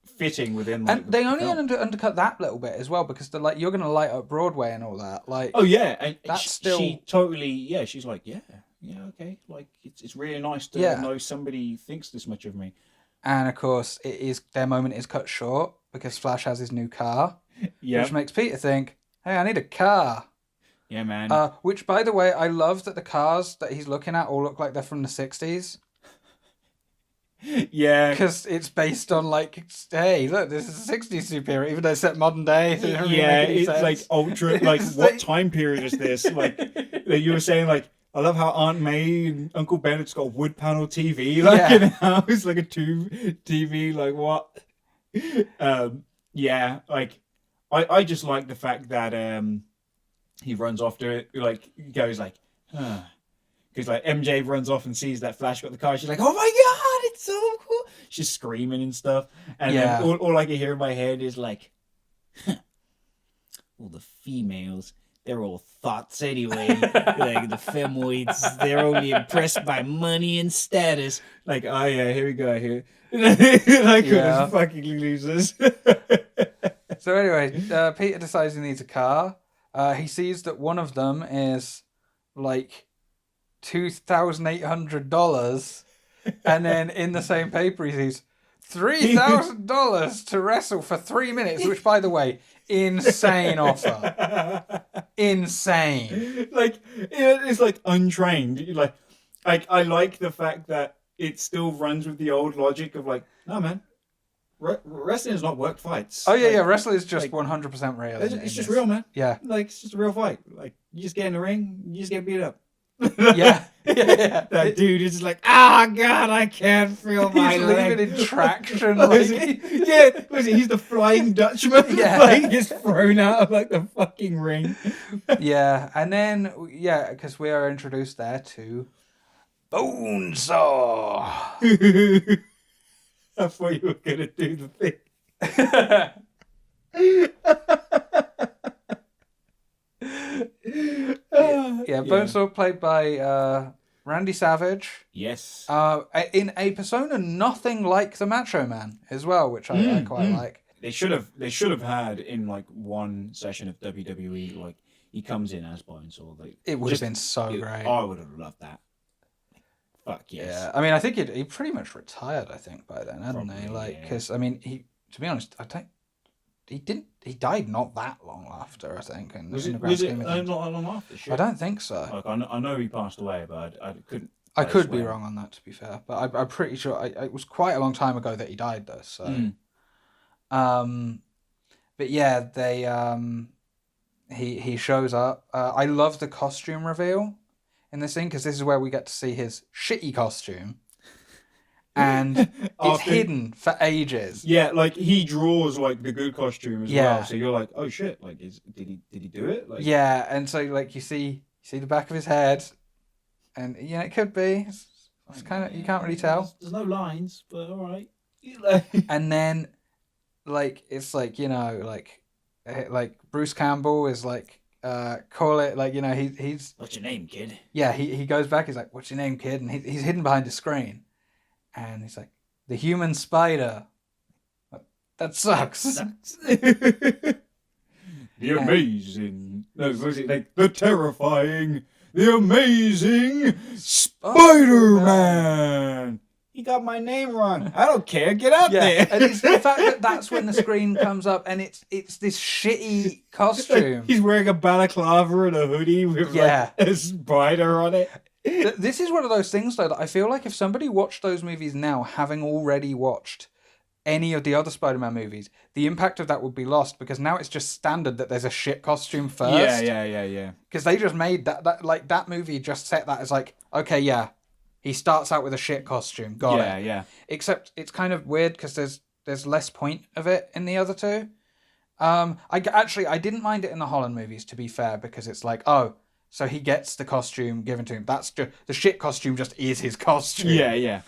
fitting within. Like, and they only undercut that little bit as well because they're like, you're going to light up Broadway and all that. Like, oh yeah, and that's still she totally she's like, yeah, okay. Like it's really nice to know somebody thinks this much of me. And of course, their moment is cut short because Flash has his new car. Yeah. Which makes Peter think, hey, I need a car. Yeah, man. Which, by the way, I love that the cars that he's looking at all look like they're from the 60s. Yeah. Because it's based on, like, hey, look, this is a 60s superhero, even though it's set modern day. So it's sense. Like ultra, like, what time period is this? Like, you were saying, like, I love how Aunt May and Uncle Bennett's got a wood panel TV, like, in the house, like a tube TV, like, what? Yeah, like, I just like the fact that he runs off to it, like, goes like, huh. Because, like, MJ runs off and sees that Flash got the car. She's like, oh my God, it's so cool. She's screaming and stuff. And then all I can hear in my head is like, huh. Well, the females, they're all thoughts anyway. Like, the femoids, they're only impressed by money and status. Like, oh yeah, here we go here. Like, those fucking losers. So anyway, Peter decides he needs a car. He sees that one of them is like $2,800, and then in the same paper he sees $3,000 to wrestle for 3 minutes. Which, by the way, insane offer. Insane. Like it's like untrained. Like I like the fact that it still runs with the old logic of like, no man. Wrestling is not worked fights. Oh yeah, wrestling is just 100% real. It's just real, man. Yeah, like it's just a real fight. Like you just get in the ring, you just get beat up. Yeah. That dude is just like, oh God, I can't feel my leg. He's leaving in traction. He's the Flying Dutchman. Yeah, like he's thrown out of like the fucking ring. Yeah, and then because we are introduced there to Bonesaw. I thought you were gonna do the thing. Bonesaw played by Randy Savage. Yes. In a persona nothing like the Macho Man as well, which I quite like. They should have had in like one session of WWE, like he comes in as Bonesaw. Like, it would have been so great. I would have loved that. Fuck yes. Yeah, I mean, I think he pretty much retired. I think by then, hadn't he? Like, because I mean, to be honest, he died not that long after. I think. And was it not long after? Shit. I don't think so. Like, I know he passed away, but I couldn't. I could be wrong on that, to be fair, but I'm pretty sure it was quite a long time ago that he died, though. So, but yeah, he shows up. I love the costume reveal in this thing because this is where we get to see his shitty costume, and it's hidden for ages. Yeah, like he draws like the good costume as well. So you're like, oh shit, like did he do it? Like, yeah, and so like you see the back of his head, and it could be. It's kind of, you can't really tell. There's no lines, but all right. And then, like it's like like Bruce Campbell is like. Call it like he's. What's your name, kid? Yeah, he goes back. He's like, "What's your name, kid?" And he's hidden behind the screen, and he's like, "The human spider." That sucks. The amazing. No, was it like the terrifying, the amazing Spider-Man. He got my name wrong. I don't care. Get out there. And it's the fact that that's when the screen comes up and it's this shitty costume. He's wearing a balaclava and a hoodie with like a spider on it. This is one of those things, though, that I feel like if somebody watched those movies now, having already watched any of the other Spider-Man movies, the impact of that would be lost, because now it's just standard that there's a shit costume first. Yeah. Because they just made that movie just set that as like, okay, yeah, he starts out with a shit costume. Got it. Yeah. Except it's kind of weird because there's less point of it in the other two. I didn't mind it in the Holland movies, to be fair, because it's like, oh, so he gets the costume given to him. That's just the shit costume. Just is his costume. Yeah.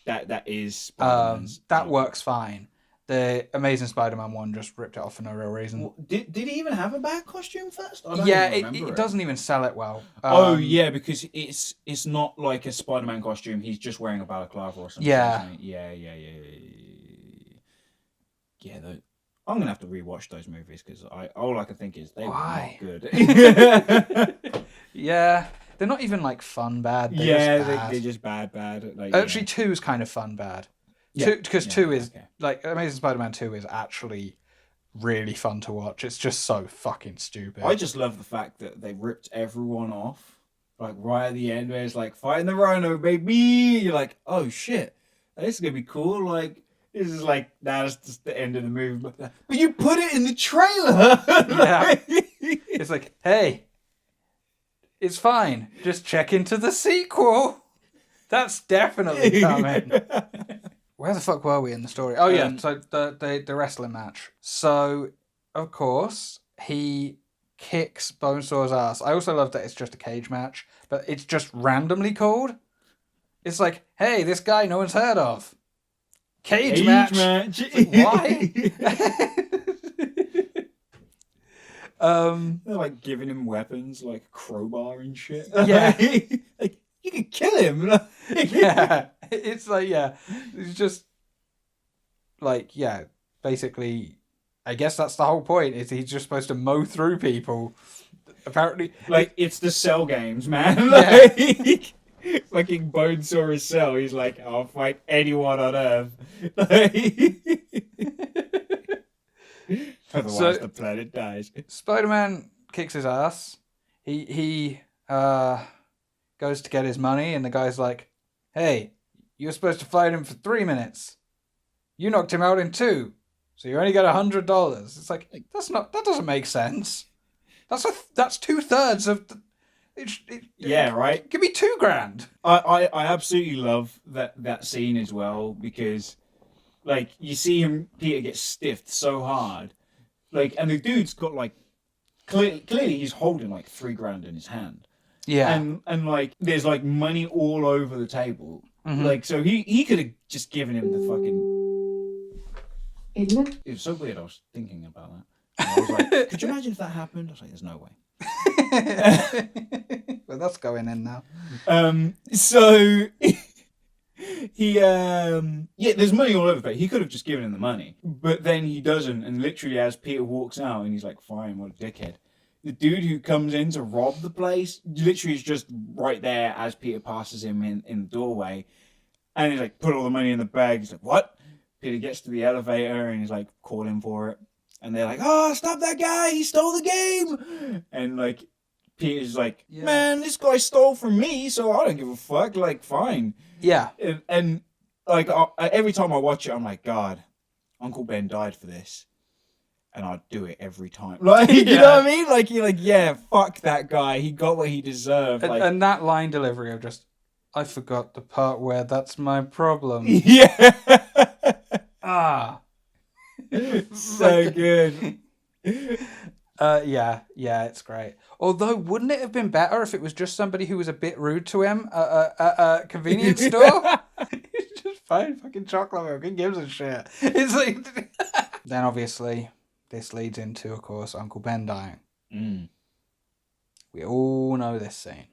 That is Spider-Man's. That works fine. The Amazing Spider-Man one just ripped it off for no real reason. Well, did he even have a bad costume first? It doesn't even sell it well. Because it's not like a Spider-Man costume. He's just wearing a balaclava or something. Yeah. Yeah, I'm gonna have to rewatch those movies because all I can think is they were not good. Yeah, they're not even like fun bad. They're just bad. Like, actually, 2 is kind of fun bad. Because 2 is like Amazing Spider-Man 2 is actually really fun to watch. It's just so fucking stupid. I just love the fact that they ripped everyone off, like right at the end, where it's like fighting the Rhino, baby. You're like, oh shit, this is gonna be cool. Like this is like that's just the end of the movie. But you put it in the trailer. Yeah, it's like, hey, it's fine. Just check into the sequel. That's definitely coming. Where the fuck were we in the story? Oh yeah, so the wrestling match. So of course he kicks Bonesaw's ass. I also love that it's just a cage match, but it's just randomly called. It's like, hey, this guy no one's heard of. Cage match. Like, why? They're like giving him weapons like a crowbar and shit. Yeah. Like you can kill him. Yeah. It's like, it's just like, basically, I guess that's the whole point, is he's just supposed to mow through people. Apparently. Like, it's the Cell games, man. Yeah. Like, fucking Bonesaw Cell. He's like, I'll fight anyone on Earth. Otherwise the planet dies. Spider-Man kicks his ass. He goes to get his money, and the guy's like, hey, you were supposed to fight him for 3 minutes. You knocked him out in 2. So you only get $100. It's like, that doesn't make sense. That's 2/3 of right? Give me $2,000. I absolutely love that scene as well, because like you see Peter get stiffed so hard. Like, and the dude's got like clearly he's holding like $3,000 in his hand. Yeah. And like there's like money all over the table. Mm-hmm. Like, so he could have just given him the fucking. It was so weird. I was thinking about that. And I was like, could you imagine if that happened? I was like, there's no way. Well, that's going in now. So he there's money all over the place. He could have just given him the money, but then he doesn't. And literally, as Peter walks out, and he's like, "Fine, what a dickhead." The dude who comes in to rob the place literally is just right there as Peter passes him in the doorway. And he's like, put all the money in the bag. He's like, what? Peter gets to the elevator and he's like, calling for it. And they're like, oh, stop that guy. He stole the game. And like, Peter's like, man, this guy stole from me, so I don't give a fuck. Like, fine. Yeah. And like, every time I watch it, I'm like, God, Uncle Ben died for this. And I'd do it every time. Like, you know what I mean? Like, you're like, yeah, fuck that guy. He got what he deserved. And that line delivery of just, I forgot the part where that's my problem. Yeah. So good. Yeah, it's great. Although, wouldn't it have been better if it was just somebody who was a bit rude to him at a convenience store? He's just buying fucking chocolate milk. Who gives a shit? It's like... Then, obviously, this leads into, of course, Uncle Ben dying. Mm. We all know this scene.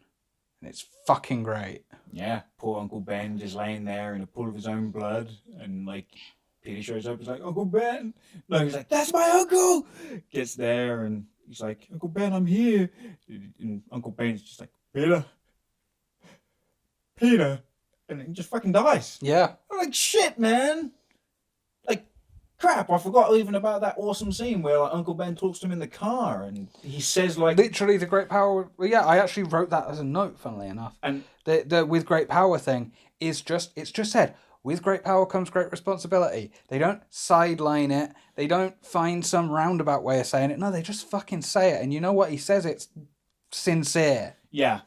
And it's fucking great. Yeah, poor Uncle Ben just laying there in a pool of his own blood. And, like, Peter shows up. He's like, Uncle Ben. No, he's like, that's my uncle. Gets there and he's like, Uncle Ben, I'm here. And Uncle Ben's just like, Peter, and he just fucking dies. Yeah. I'm like, shit, man. Like, crap, I forgot even about that awesome scene where like Uncle Ben talks to him in the car and he says like... Literally the great power... Well, yeah, I actually wrote that as a note, funnily enough. And the with great power thing is just... It's just said, with great power comes great responsibility. They don't sideline it. They don't find some roundabout way of saying it. No, they just fucking say it. And you know what? He says it's sincere. yeah.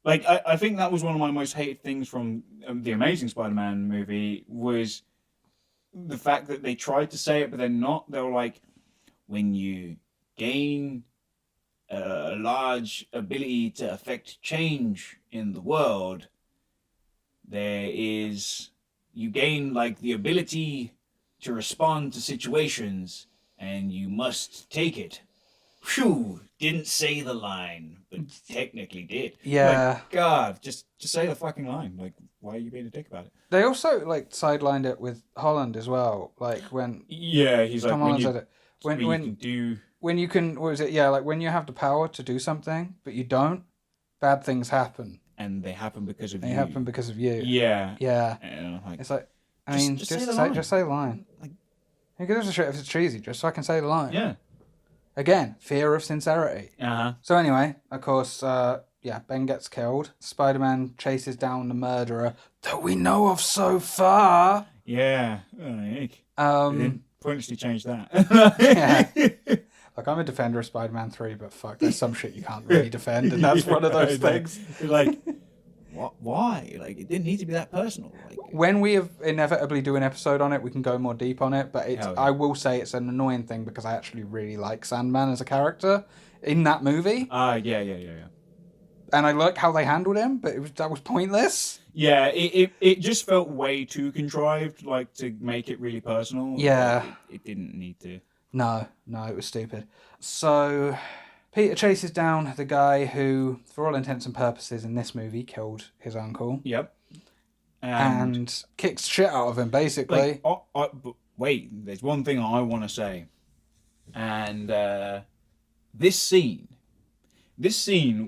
Like, I think that was one of my most hated things from the Amazing Spider-Man movie was the fact that they tried to say it, but they're not. They were like, when you gain a large ability to affect change in the world, you gain like the ability to respond to situations and you must take it. Phew, didn't say the line, but technically did. Yeah. Like, God, just say the fucking line. Like, why are you being a dick about it? They also like sidelined it with Holland as well. Like when He's Tom like, Holland said it. when you can do... When you can, what was it? Yeah, like when you have the power to do something, but you don't, bad things happen. And they happen because of They you. happen because of you. Yeah. Yeah. And I'm like, It's like, just say the line. Just say the line. Like, Who gives a shit if it's cheesy? Just so I can say the line. yeah. Again, fear of sincerity. Uh-huh. So anyway, of course, Ben gets killed. Spider-Man chases down the murderer that we know of so far. Yeah. They Um, didn't pointlessly change that. yeah. Like, I'm a defender of Spider-Man 3, but fuck, there's some shit you can't really defend, and that's one of those things. Like, what? Why? Like, it didn't need to be that personal. Like, When we inevitably do an episode on it, we can go more deep on it, but Hell yeah. I will say it's an annoying thing because I actually really like Sandman as a character in that movie. Yeah. And I like how they handled him, but that was pointless. Yeah, it just felt way too contrived, like, to make it really personal. Yeah. Like, it didn't need to. No, it was stupid. So, Peter chases down the guy who, for all intents and purposes in this movie, killed his uncle. Yep. And kicks shit out of him, basically. But wait, there's one thing I want to say. And this scene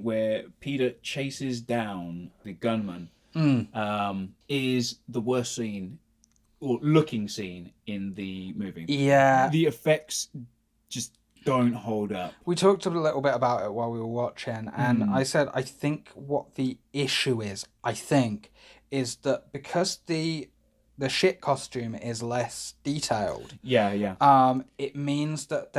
where Peter chases down the gunman is the worst scene or looking scene in the movie. Yeah. The effects just don't hold up. We talked a little bit about it while we were watching, and I said I think what the issue is, is that because the shit costume is less detailed. Yeah. It means that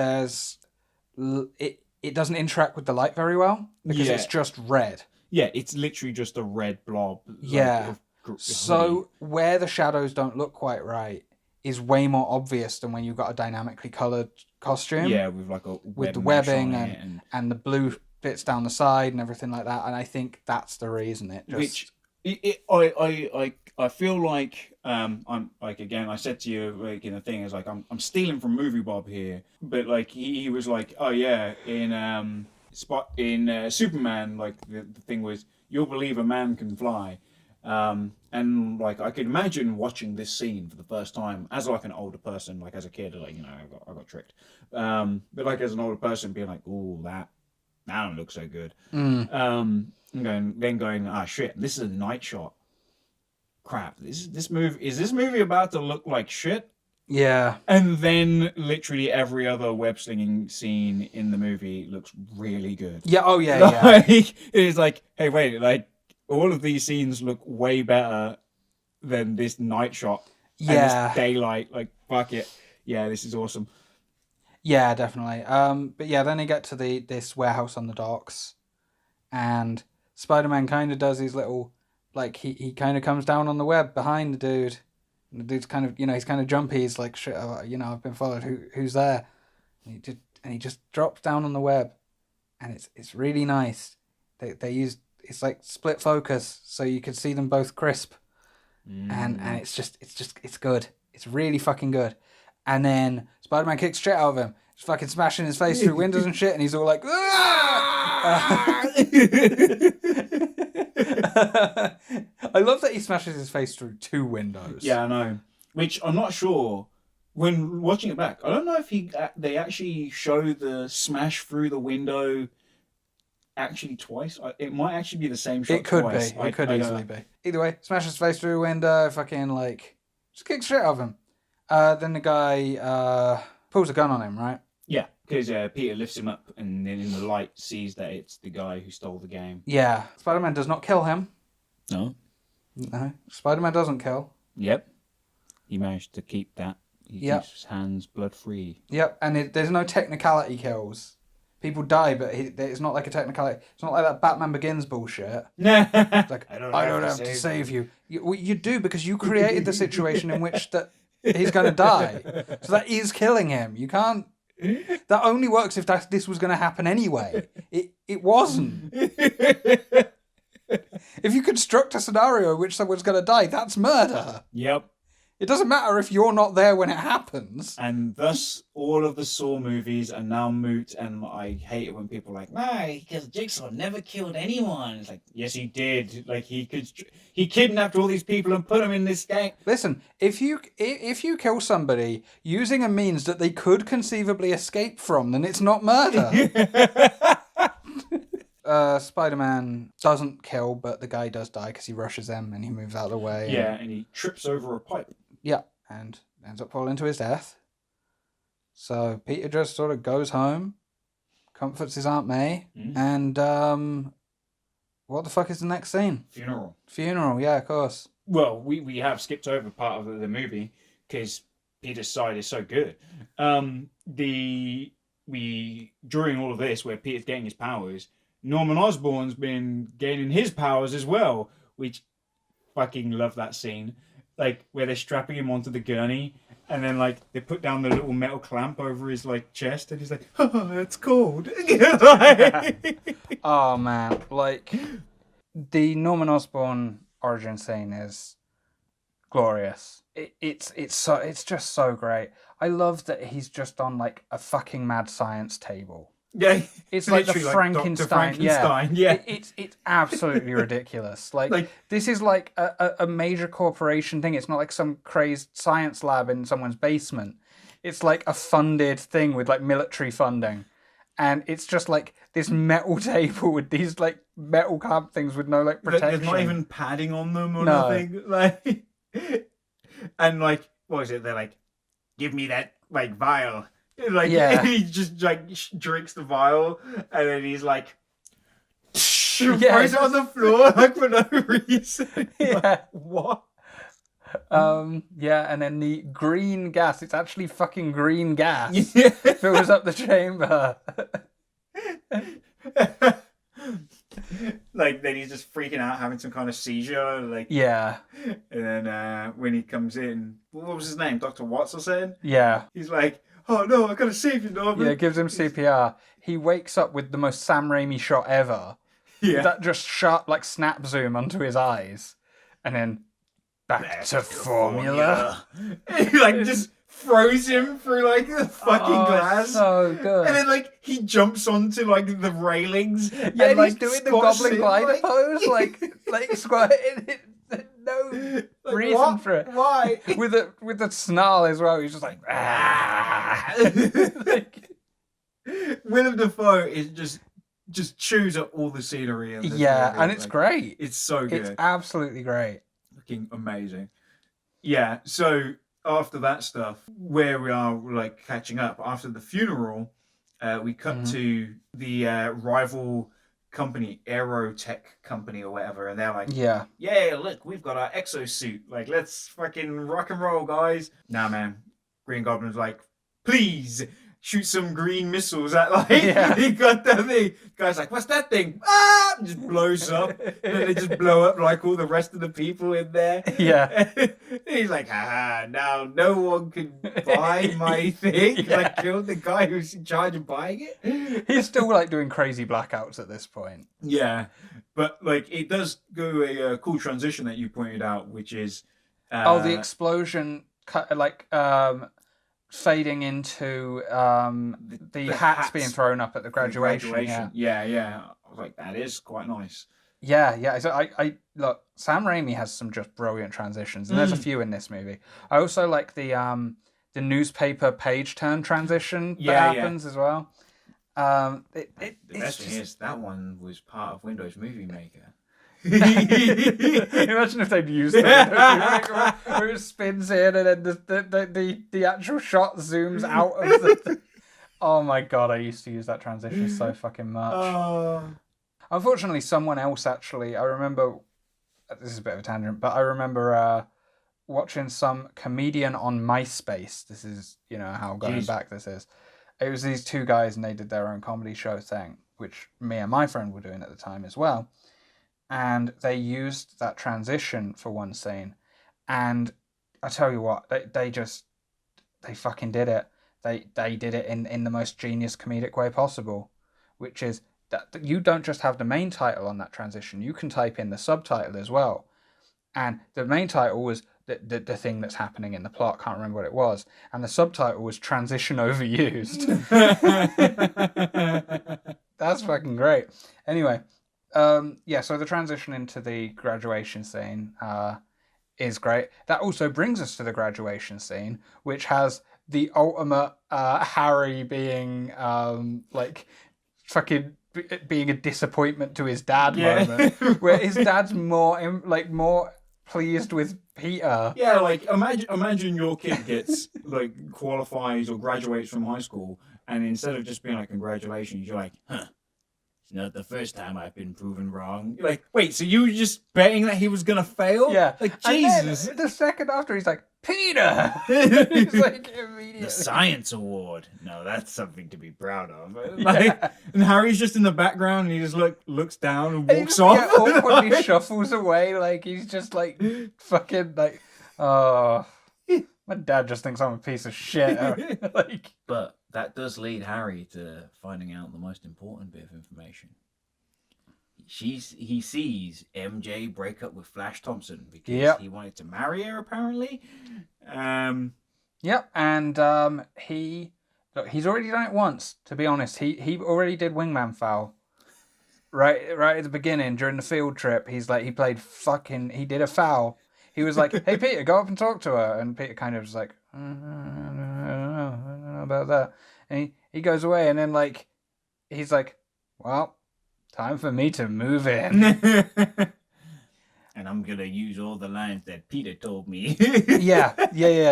it doesn't interact with the light very well because it's just red. Yeah, it's literally just a red blob. Yeah. So where the shadows don't look quite right is way more obvious than when you've got a dynamically coloured costume. Yeah, with like with the webbing and the blue bits down the side and everything like that. And I think that's the reason I feel like I'm like, again, I said to you like in the thing is like I'm stealing from Movie Bob here, but like he was like, oh yeah, in Superman, like the thing was, you'll believe a man can fly. And like I could imagine watching this scene for the first time as like an older person, like as a kid, like, you know, I got tricked. But like as an older person being like, ooh, that don't look so good. And going, ah, shit, this is a night shot. Crap, is this movie about to look like shit? Yeah. And then literally every other web slinging scene in the movie looks really good. Yeah. Oh yeah. Like, it's like, hey, wait, like all of these scenes look way better than this night shot. Yeah. And this daylight, like, fuck it. Yeah, this is awesome. Yeah, definitely. But yeah, then they get to this warehouse on the docks, and Spider-Man kind of does his little, like, he kind of comes down on the web behind the dude. And the dude's kind of, he's kind of jumpy. He's like, shit, I've been followed. Who's there? And he just drops down on the web, and it's really nice. They use, it's like split focus, so you can see them both crisp, and it's good. It's really fucking good. And then Spider-Man kicks shit out of him, just fucking smashing his face through windows and shit, and he's all like, I love that he smashes his face through 2 windows. Yeah, I know. Which I'm not sure. When watching it back, I don't know if they actually show the smash through the window actually twice. It might actually be the same shot It could twice. be. It could easily be. Either way, smashes his face through a window, fucking, like, just kicks shit out of him. Then the guy pulls a gun on him, right? Yeah, because Peter lifts him up and then in the light sees that it's the guy who stole the game. Yeah. Spider-Man does not kill him. No. No. Spider-Man doesn't kill. Yep. He managed to keep that. He keeps his hands blood-free. Yep, and there's no technicality kills. People die, but it's not like a technicality. It's not like that Batman Begins bullshit. It's like, I don't have to save you. You do, because you created the situation in which that he's going to die. So that is killing him. You can't... That only works if this was going to happen anyway. It wasn't. If you construct a scenario in which someone's going to die, that's murder. Yep. It doesn't matter if you're not there when it happens. And thus, all of the Saw movies are now moot, and I hate it when people are like, no, because Jigsaw never killed anyone. It's like, yes, he did. Like, he kidnapped all these people and put them in this game. Listen, if you kill somebody using a means that they could conceivably escape from, then it's not murder. Spider-Man doesn't kill, but the guy does die because he rushes them and he moves out of the way. Yeah, and he trips over a pipe. Yeah, and ends up falling to his death. So Peter just sort of goes home, comforts his Aunt May, and what the fuck is the next scene? Funeral, yeah, of course. Well, we have skipped over part of the movie because Peter's side is so good. During all of this, where Peter's getting his powers, Norman Osborn's been gaining his powers as well, which fucking love that scene. Like, where they're strapping him onto the gurney, and then, like, they put down the little metal clamp over his, like, chest, and he's like, oh, it's cold. Oh, man. Like, the Norman Osborn origin scene is glorious. It's just so great. I love that he's just on, like, a fucking mad science table. Yeah, it's like the Frankenstein. Yeah. It's absolutely ridiculous. Like this is like a major corporation thing. It's not like some crazed science lab in someone's basement. It's like a funded thing with like military funding, and it's just like this metal table with these like metal clamp things with no like protection. There's not even padding on them or nothing. Like, and like, what is it? They're like, give me that like vial. Like, he just like drinks the vial, and then he's like, throws it on the floor like for no reason. Like, what? And then the green gas. It's actually fucking green gas. Fills up the chamber. Like, then he's just freaking out, having some kind of seizure. Like, yeah. And then when he comes in, what was his name? Dr. Watts or something? Yeah. He's like, oh no, I gotta save you, Norman. Yeah, gives him CPR. He wakes up with the most Sam Raimi shot ever. Yeah. That just sharp, like, snap zoom onto his eyes. And then back to formula. He, like, just throws him through, like, the fucking glass. So good. And then, like, he jumps onto, like, the railings. Yeah, and he's like, doing the goblin glider pose, like squatting. No reason for it. Why? With the snarl as well. He's just like, ah. Willem Dafoe is just chews up all the scenery. In this movie. And it's great. It's so good. It's absolutely great. Fucking amazing. Yeah. So after that stuff, where we are like catching up after the funeral, we cut to the rival company, Aerotech company or whatever, and they're like, yeah, look, we've got our exosuit, like, let's fucking rock and roll, guys. Nah, man, Green Goblin's like, please shoot some green missiles at, like, he got that thing. Guy's like, what's that thing? Ah! Just blows up, and then they just blow up like all the rest of the people in there. He's like, now no one can buy my thing. I killed the guy who's in charge of buying it. He's still like doing crazy blackouts at this point. Yeah, but like it does go a cool transition that you pointed out, which is the explosion, fading into the hats being thrown up at the graduation. Yeah. I was like, that is quite nice. Yeah. So I look, Sam Raimi has some just brilliant transitions, and there's a few in this movie. I also like the newspaper page turn transition that happens as well. The best thing is that one was part of Windows Movie Maker. Imagine if they'd used it where it spins in and then the actual shot zooms out of the. Oh my god! I used to use that transition so fucking much. Unfortunately, someone else actually. I remember. This is a bit of a tangent, but I remember watching some comedian on MySpace. This is how going back this is. It was these two guys, and they did their own comedy show thing, which me and my friend were doing at the time as well. And they used that transition for one scene, and I tell you what, they fucking did it. They did it in the most genius comedic way possible, which is that you don't just have the main title on that transition. You can type in the subtitle as well, and the main title was the thing that's happening in the plot. Can't remember what it was, and the subtitle was transition overused. That's fucking great. Anyway. So the transition into the graduation scene is great. That also brings us to the graduation scene, which has the ultimate Harry being fucking being a disappointment to his dad moment, where his dad's more pleased with Peter. Yeah, like imagine your kid gets qualifies or graduates from high school, and instead of just being like congratulations, you're like, huh. Not the first time I've been proven wrong. You're like, wait, so you were just betting that he was gonna fail? Yeah. Like, Jesus. And then the second after, he's like, Peter! He's like, immediately. The Science Award. No, that's something to be proud of. And Harry's just in the background, and he just looks down and walks off. Yeah, awkwardly shuffles away, like he's just like, fucking like, oh, my dad just thinks I'm a piece of shit. But that does lead Harry to finding out the most important bit of information. He sees MJ break up with Flash Thompson because he wanted to marry her, apparently. Yep, and he's already done it once. To be honest, he already did wingman foul. Right at the beginning during the field trip, he did a foul. He was like, "Hey Peter, go up and talk to her," and Peter kind of was like, "I don't know about that," and he goes away, and then he's like, "Well, time for me to move in." And I'm gonna use all the lines that Peter told me. yeah,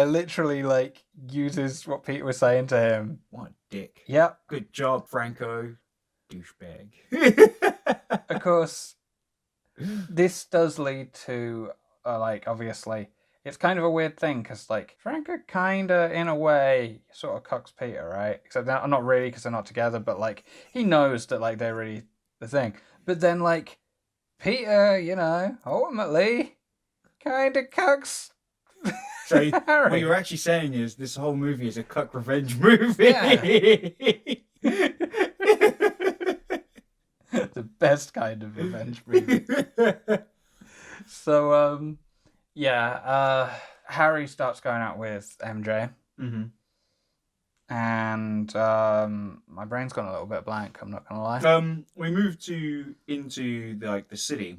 literally uses what Peter was saying to him. What a dick. Yep. Good job, Franco. Douchebag. Of course, this does lead to obviously it's kind of a weird thing because Franco kind of in a way sort of cucks Peter, right? Except not really because they're not together, but he knows that they're really the thing. But then Peter, ultimately kind of cucks. So Harry. what you're actually saying is this whole movie is a cuck revenge movie. Yeah. The best kind of revenge movie. So, Harry starts going out with MJ. Mm-hmm. And my brain's gone a little bit blank, I'm not going to lie. We move into the city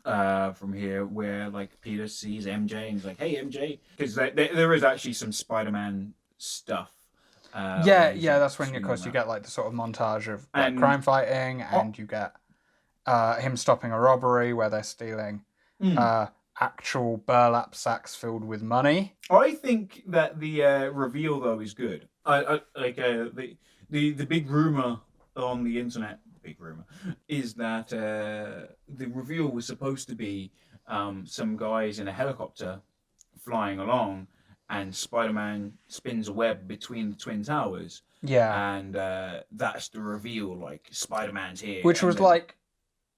from here where Peter sees MJ and he's like, "Hey MJ," because there is actually some Spider-Man stuff. That's when of course you get the sort of montage of crime fighting, and you get him stopping a robbery where they're stealing actual burlap sacks filled with money. I think that the reveal though is good. The big rumor on the internet, is that the reveal was supposed to be some guys in a helicopter flying along, and Spider-Man spins a web between the Twin Towers. Yeah. And that's the reveal, Spider-Man's here. Which was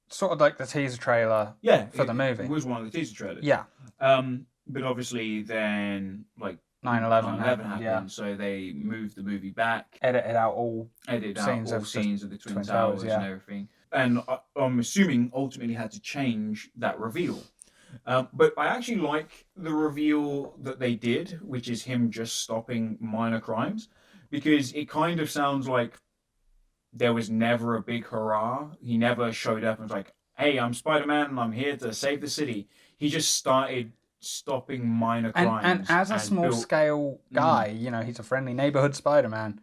sort of the teaser trailer for the movie. It was one of the teaser trailers. Yeah. But obviously then 9/11 happened, so they moved the movie back. Edited out all scenes of the Twin Towers and everything. And I'm assuming ultimately had to change that reveal. But I actually like the reveal that they did, which is him just stopping minor crimes, because it kind of sounds like there was never a big hurrah. He never showed up and was like, "Hey, I'm Spider-Man and I'm here to save the city." He just started stopping minor crimes. And as a small scale guy, he's a friendly neighborhood Spider-Man.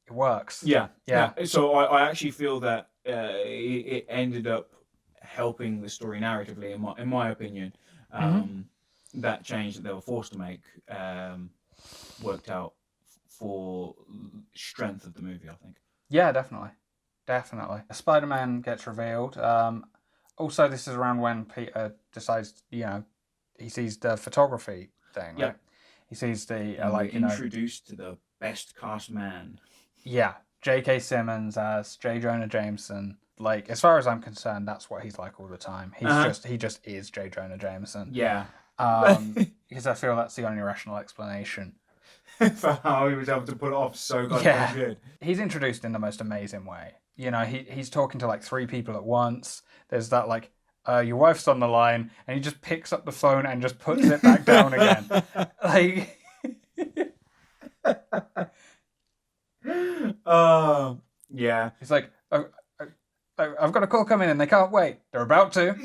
it works. Yeah. Yeah. So I actually feel that it ended up helping the story narratively, in my opinion. That change that they were forced to make worked out for strength of the movie, I think. Yeah, definitely. Spider-Man gets revealed. Also, this is around when Peter decides, he sees the photography thing, right? Yep. He sees the, introduced to the best cast man. Yeah, J.K. Simmons as J. Jonah Jameson. Like, as far as I'm concerned, that's what he's like all the time. He just is J. Jonah Jameson. Yeah. Because I feel that's the only rational explanation. For how he was able to pull it off so goddamn good. He's introduced in the most amazing way. He's talking to like 3 people at once. There's that like, your wife's on the line, and he just picks up the phone and just puts it back down again. Like, yeah. He's like, I've got a call coming and they can't wait. They're about to.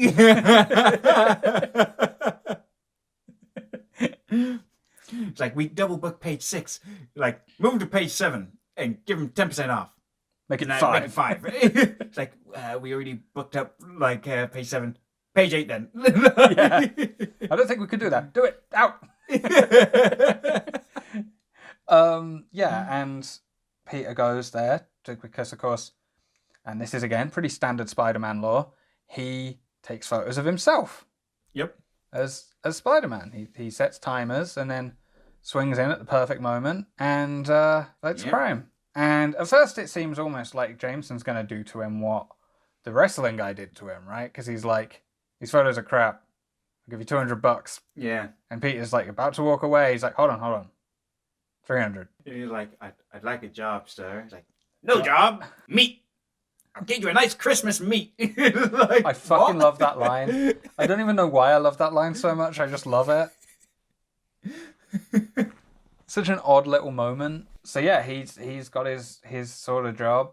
It's like, we double book page 6. Like, move to page 7 and give them 10% off. Make it 5. Make it 5. It's like, we already booked up like page 7. Page 8 then. Yeah. I don't think we could do that. Do it. Out. And Peter goes there because, of course, and this is again pretty standard Spider-Man law, he takes photos of himself. Yep. As Spider-Man. He sets timers and then swings in at the perfect moment and lets crime. And at first it seems almost like Jameson's going to do to him what the wrestling guy did to him, right? Because he's like, these photos are crap. I'll give you $200. Yeah. And Peter's like about to walk away. He's like, hold on. 300. He's like, I'd like a job, sir. He's like, no job. Meat. I'll get you a nice Christmas meat. Like, I fucking love that line. I don't even know why I love that line so much. I just love it. Such an odd little moment. So yeah, he's got his sort of job.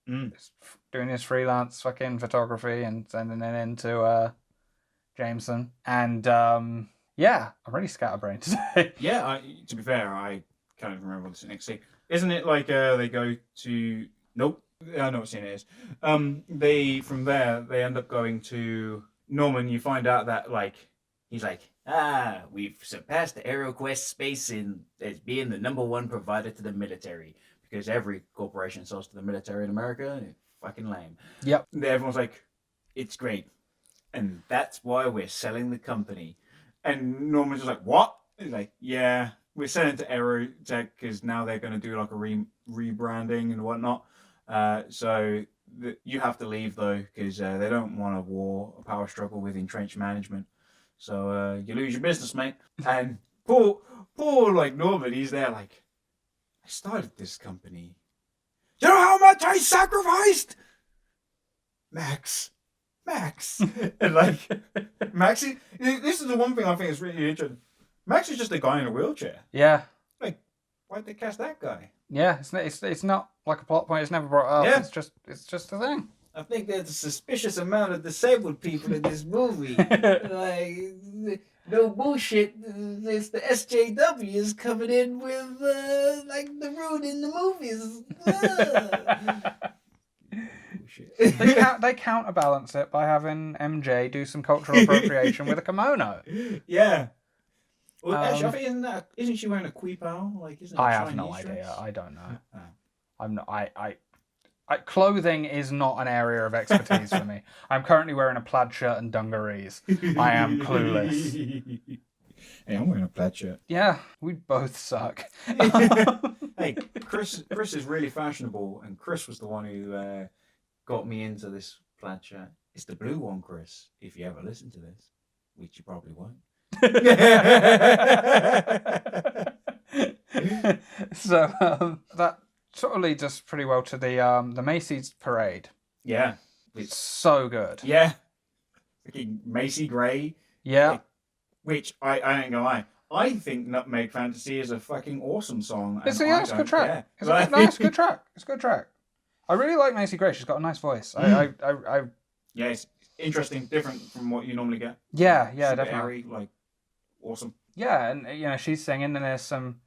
Doing his freelance fucking photography and sending it into Jameson. And I'm really scatterbrained today. Yeah, to be fair, I can't even remember what's the next scene. Isn't it like they go to... Nope. I know what scene it is. From there, they end up going to Norman. You find out that, like, he's like, we've surpassed the AeroQuest space as being the #1 provider to the military. Because every corporation sells to the military in America. It's fucking lame. Yep. Everyone's like, it's great. And that's why we're selling the company. And Norman's just like, what? He's like, yeah, we're selling to Aerotech because now they're going to do like a rebranding and whatnot. So you have to leave though because they don't want a power struggle with entrenched management. So you lose your business, mate. And poor like Norman, he's there like, I started this company. You know how much I sacrificed? Max. And like, Max, this is the one thing I think is really interesting. Max is just a guy in a wheelchair. Yeah. Like, why'd they cast that guy? Yeah, it's not like a plot point. It's never brought up. Yeah. It's just a thing. I think there's a suspicious amount of disabled people in this movie. Like, no bullshit. It's the SJWs coming in with like the rude in the movies. They counterbalance it by having MJ do some cultural appropriation with a kimono. Yeah. Well, actually, I think isn't she wearing a quipao? Like, isn't it I a have no Chinese idea. dress? I don't know. Oh. I'm not. Clothing is not an area of expertise for me. I'm currently wearing a plaid shirt and dungarees. I am clueless. Hey, I'm wearing a plaid shirt. Yeah, we both suck. Hey, Chris is really fashionable, and Chris was the one who got me into this plaid shirt. It's the blue one, Chris, if you ever listen to this, which you probably won't. So that sort of leads us pretty well to the Macy's parade. Yeah. It's so good. Yeah. Fucking Macy Gray. Yeah. Like, which, I ain't gonna lie, I think Nutmeg Fantasy is a fucking awesome song. It's a good track. It's a good track. It's a good track. I really like Macy Gray. She's got a nice voice. Yeah, it's interesting, different from what you normally get. Yeah, Super definitely. airy, like, awesome. Yeah, and she's singing, and there's some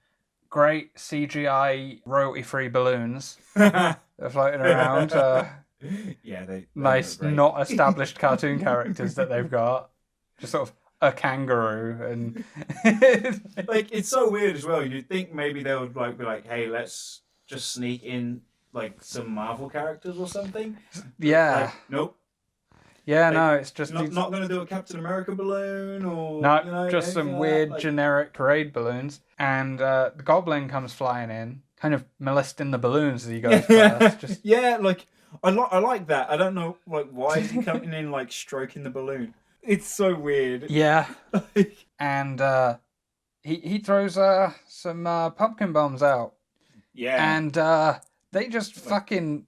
great CGI royalty-free balloons that are floating around. Yeah, they Nice, look great. not established cartoon characters that they've got. Just sort of a kangaroo and Like, it's so weird as well. You'd think maybe they would like be like, hey, let's just sneak in like some Marvel characters or something. yeah, Like, nope. yeah. Like, No, it's just not going to do a Captain America balloon or no, just anything some like weird that. Like, generic parade balloons. And the Goblin comes flying in, kind of molesting the balloons as he goes past. Just yeah, like I like that. I don't know like why is he coming in like stroking the balloon? It's so weird. yeah, and he throws some pumpkin bombs out, Yeah. and they just fucking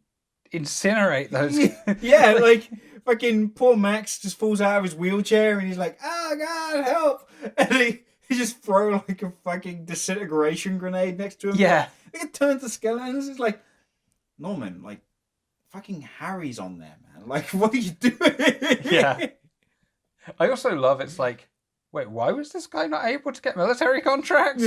incinerate those. Yeah, like fucking poor Max just falls out of his wheelchair and he's like, "Oh God, help!" And he just throw like a fucking disintegration grenade next to him. Yeah, Like, it turns to skeletons. It's like, Norman, like fucking Harry's on there, man. Like, what are you doing? yeah. I also love it's like, wait, why was this guy not able to get military contracts?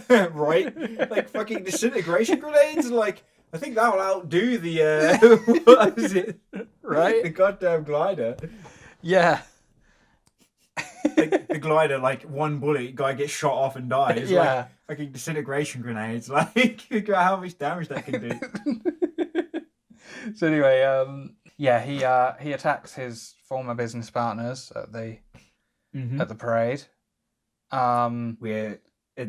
Right? Like fucking disintegration grenades. Like, I think that will outdo the what is it? Right? The goddamn glider. Yeah. Like, the glider, like one bullet, guy gets shot off and dies. Yeah. Like fucking disintegration grenades. Like, think about how much damage that can do. So anyway, yeah, he attacks his former business partners at the parade. Where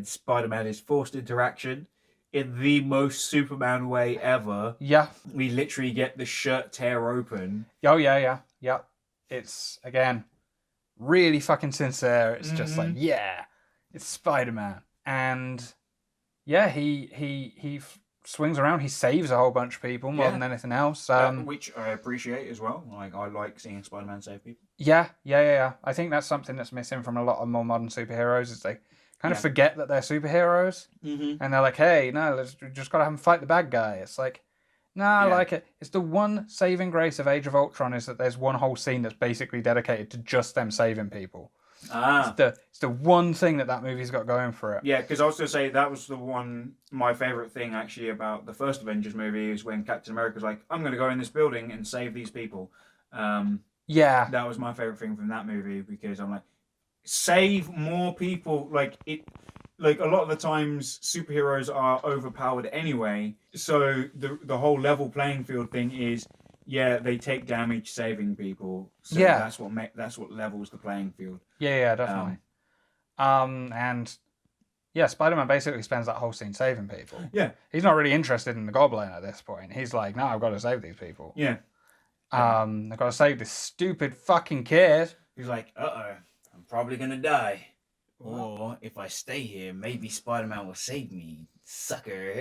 Spider-Man is forced interaction in the most Superman way ever. Yeah. We literally get the shirt tear open. Oh yeah. It's again really fucking sincere. It's just like, yeah, it's Spider-Man, and yeah, he swings around. He saves a whole bunch of people more than anything else. Which I appreciate as well. Like, I like seeing Spider-Man save people. Yeah. I think that's something that's missing from a lot of more modern superheroes. Is they kind of forget that they're superheroes, and they're like, hey, no, we just gotta have them fight the bad guy. It's like, nah, I like it. It's the one saving grace of Age of Ultron is that there's one whole scene that's basically dedicated to just them saving people. It's the one thing that movie's got going for it. Yeah, because I was going to say that was my favourite thing actually about the first Avengers movie is when Captain America's like, I'm going to go in this building and save these people. Yeah. That was my favourite thing from that movie because I'm like, save more people. Like, a lot of the times superheroes are overpowered anyway. So the whole level playing field thing is, yeah, they take damage saving people. So that's what levels the playing field. Yeah, definitely. And yeah, Spider-Man basically spends that whole scene saving people. Yeah. He's not really interested in the Goblin at this point. He's like, no, I've got to save these people. Yeah. I've got to save this stupid fucking kid. He's like, I'm probably gonna die. Or if I stay here, maybe Spider-Man will save me, sucker.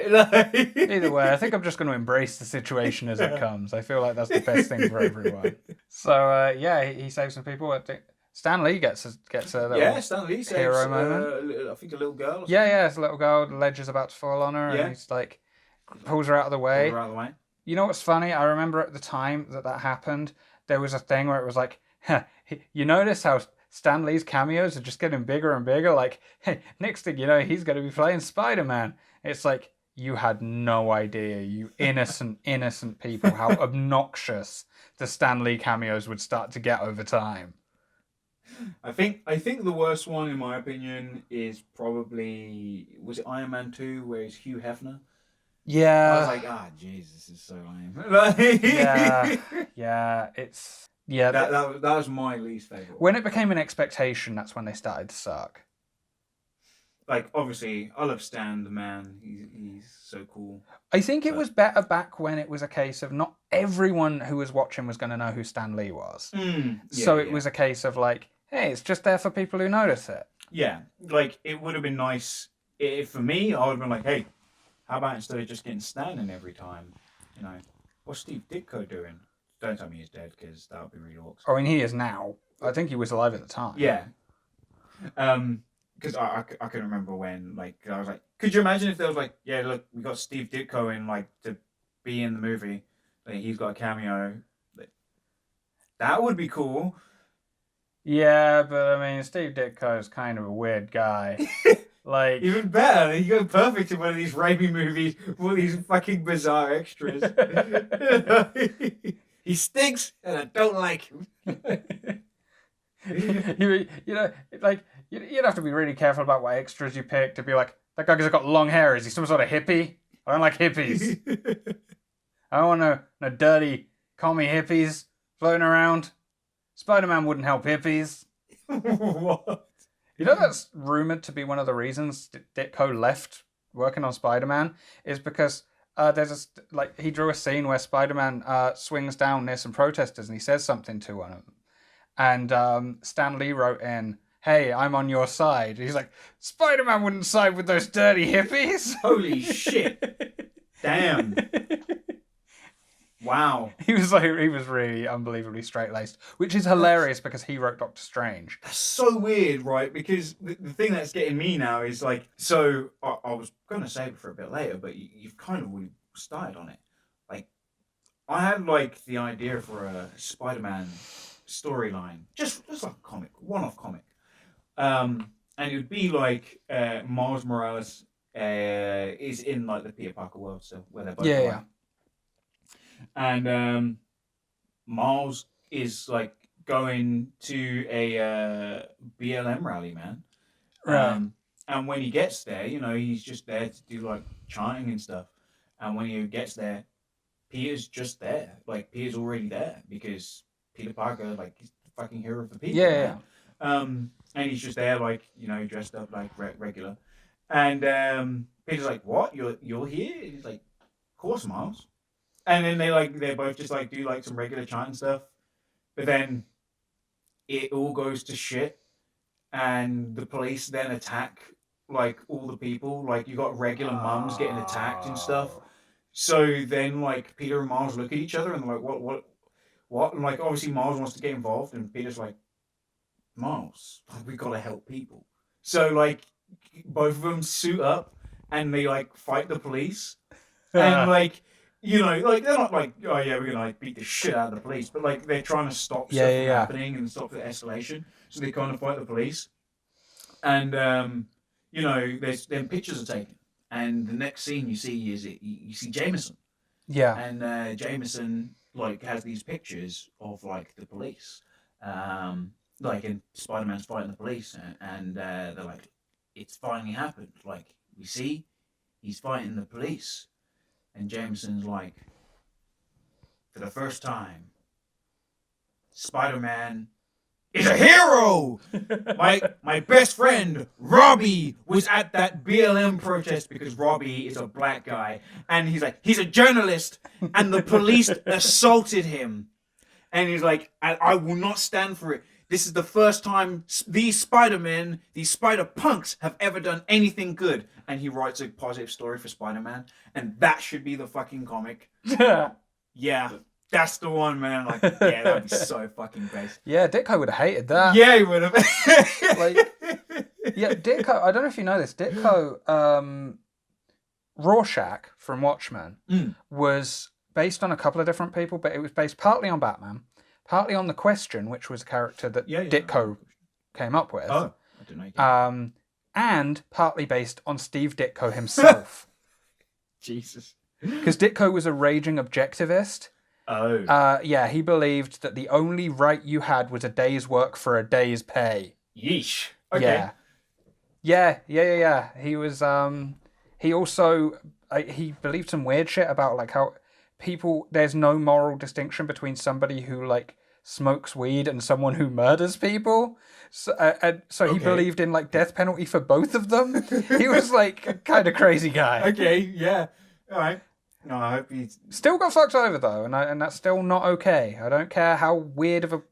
Either way, I think I'm just going to embrace the situation as it comes. I feel like that's the best thing for everyone. So he saves some people. Stan Lee gets a little Stan Lee saves hero moment. I think a little girl. Yeah, it's a little girl. The ledge is about to fall on her, and he's like pulls her out of the way. You know what's funny? I remember at the time that happened, there was a thing where it was like, you notice how Stan Lee's cameos are just getting bigger and bigger. Like, hey, next thing you know, he's going to be playing Spider-Man. It's like, you had no idea, you innocent people, how obnoxious the Stan Lee cameos would start to get over time. I think the worst one, in my opinion, is probably, was it Iron Man 2, where it's Hugh Hefner? Yeah. I was like, Jesus, this is so lame. Yeah, it's... Yeah, that was my least favourite. When it became an expectation, that's when they started to suck. Like, obviously, I love Stan, the man. He's so cool. I think it was better back when it was a case of not everyone who was watching was going to know who Stan Lee was. So it was a case of like, hey, it's just there for people who notice it. Yeah, like, it would have been nice if, for me, I would have been like, hey, how about instead of just getting Stan in every time, what's Steve Ditko doing? Don't tell me he's dead, because that would be really awkward. I mean, he is now. I think he was alive at the time. Yeah. Because I couldn't remember when, like, I was like, could you imagine if there was like, yeah, look, we got Steve Ditko in, like, to be in the movie. Like, he's got a cameo. That would be cool. Yeah, but I mean, Steve Ditko is kind of a weird guy. Like, even better, you go perfect in one of these Raimi movies with all these fucking bizarre extras. He stinks, and I don't like him. you know, like you'd have to be really careful about what extras you pick to be like, that guy's got long hair. Is he some sort of hippie? I don't like hippies. I don't want no dirty commie hippies floating around. Spider-Man wouldn't help hippies. What? You know that's rumored to be one of the reasons Ditko left working on Spider-Man is because there's he drew a scene where Spider-Man swings down near some protesters and he says something to one of them. And Stan Lee wrote in, "Hey, I'm on your side." He's like, "Spider-Man wouldn't side with those dirty hippies." Holy shit. Damn. Wow. He was really unbelievably straight-laced, which is hilarious because he wrote Doctor Strange. That's so weird, right? Because the thing that's getting me now is like, so I was going to save it for a bit later, but you've kind of already started on it. Like, I had like the idea for a Spider-Man storyline, just like a comic, one-off comic, and it would be like Miles Morales is in like the Peter Parker world, so where they're both Yeah. And Miles is like going to a BLM rally, man. Right. And when he gets there, you know, he's just there to do like chanting and stuff. And when he gets there, Peter's just there. Like Peter's already there because Peter Parker, like, he's the fucking hero of the people. Yeah. And he's just there, like, you know, dressed up like regular. And Peter's like, "What? You're here?" And he's like, "Of course, Miles." And then they both just like do like some regular chant and stuff. But then it all goes to shit, and the police then attack like all the people. Like you got regular mums getting attacked and stuff. So then like Peter and Miles look at each other and they're like, what? And like obviously Miles wants to get involved, and Peter's like, "Miles, we gotta help people." So like both of them suit up and they like fight the police, and like, you know, like they're not like, "Oh yeah, we're gonna like beat the shit out of the police," but like they're trying to stop stuff from happening and stop the escalation. So they kind of fight the police, and you know, then pictures are taken, and the next scene you see is you see Jameson. Yeah. And Jameson like has these pictures of like the police, like in Spider-Man's fighting the police, and they're like, "It's finally happened. Like we see, he's fighting the police." And Jameson's like, "For the first time, Spider-Man is a hero! My best friend, Robbie, was at that BLM protest because Robbie is a black guy. And he's like, he's a journalist, and the police assaulted him. And he's like, I will not stand for it. This is the first time these Spider-Men, these Spider-Punks have ever done anything good." And he writes a positive story for Spider-Man. And that should be the fucking comic. Yeah, that's the one, man. Like, yeah, that'd be so fucking best. Yeah, Ditko would have hated that. Yeah, he would have. Ditko, I don't know if you know this, Ditko, Rorschach from Watchmen was based on a couple of different people, but it was based partly on Batman, partly on The Question, which was a character that Ditko came up with. Oh, I don't know. And partly based on Steve Ditko himself. Jesus. Because Ditko was a raging objectivist. Oh. Yeah, he believed that the only right you had was a day's work for a day's pay. Yeesh. Okay. Yeah. He was, he also, he believed some weird shit about like how there's no moral distinction between somebody who like smokes weed and someone who murders people. So he believed in like death penalty for both of them. He was like a kind of crazy guy. Okay, yeah. All right. No, I hope he's still got fucked over though, and that's still not okay. I don't care how weird of a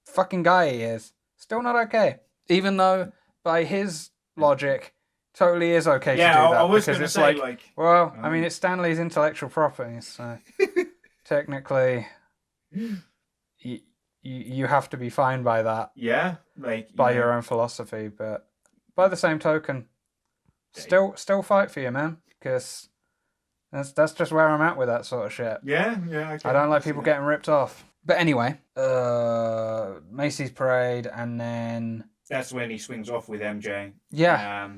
fucking guy he is. Still not okay. Even though by his logic, totally is okay to do that. I was because gonna it's say, like, well, I mean, it's Stanley's intellectual property, so technically, you have to be fine by that. Yeah, like by your own philosophy, but by the same token, still fight for you, man, because that's just where I'm at with that sort of shit. Yeah. Okay. I don't like people getting ripped off. But anyway, Macy's parade, and then that's when he swings off with MJ. Yeah.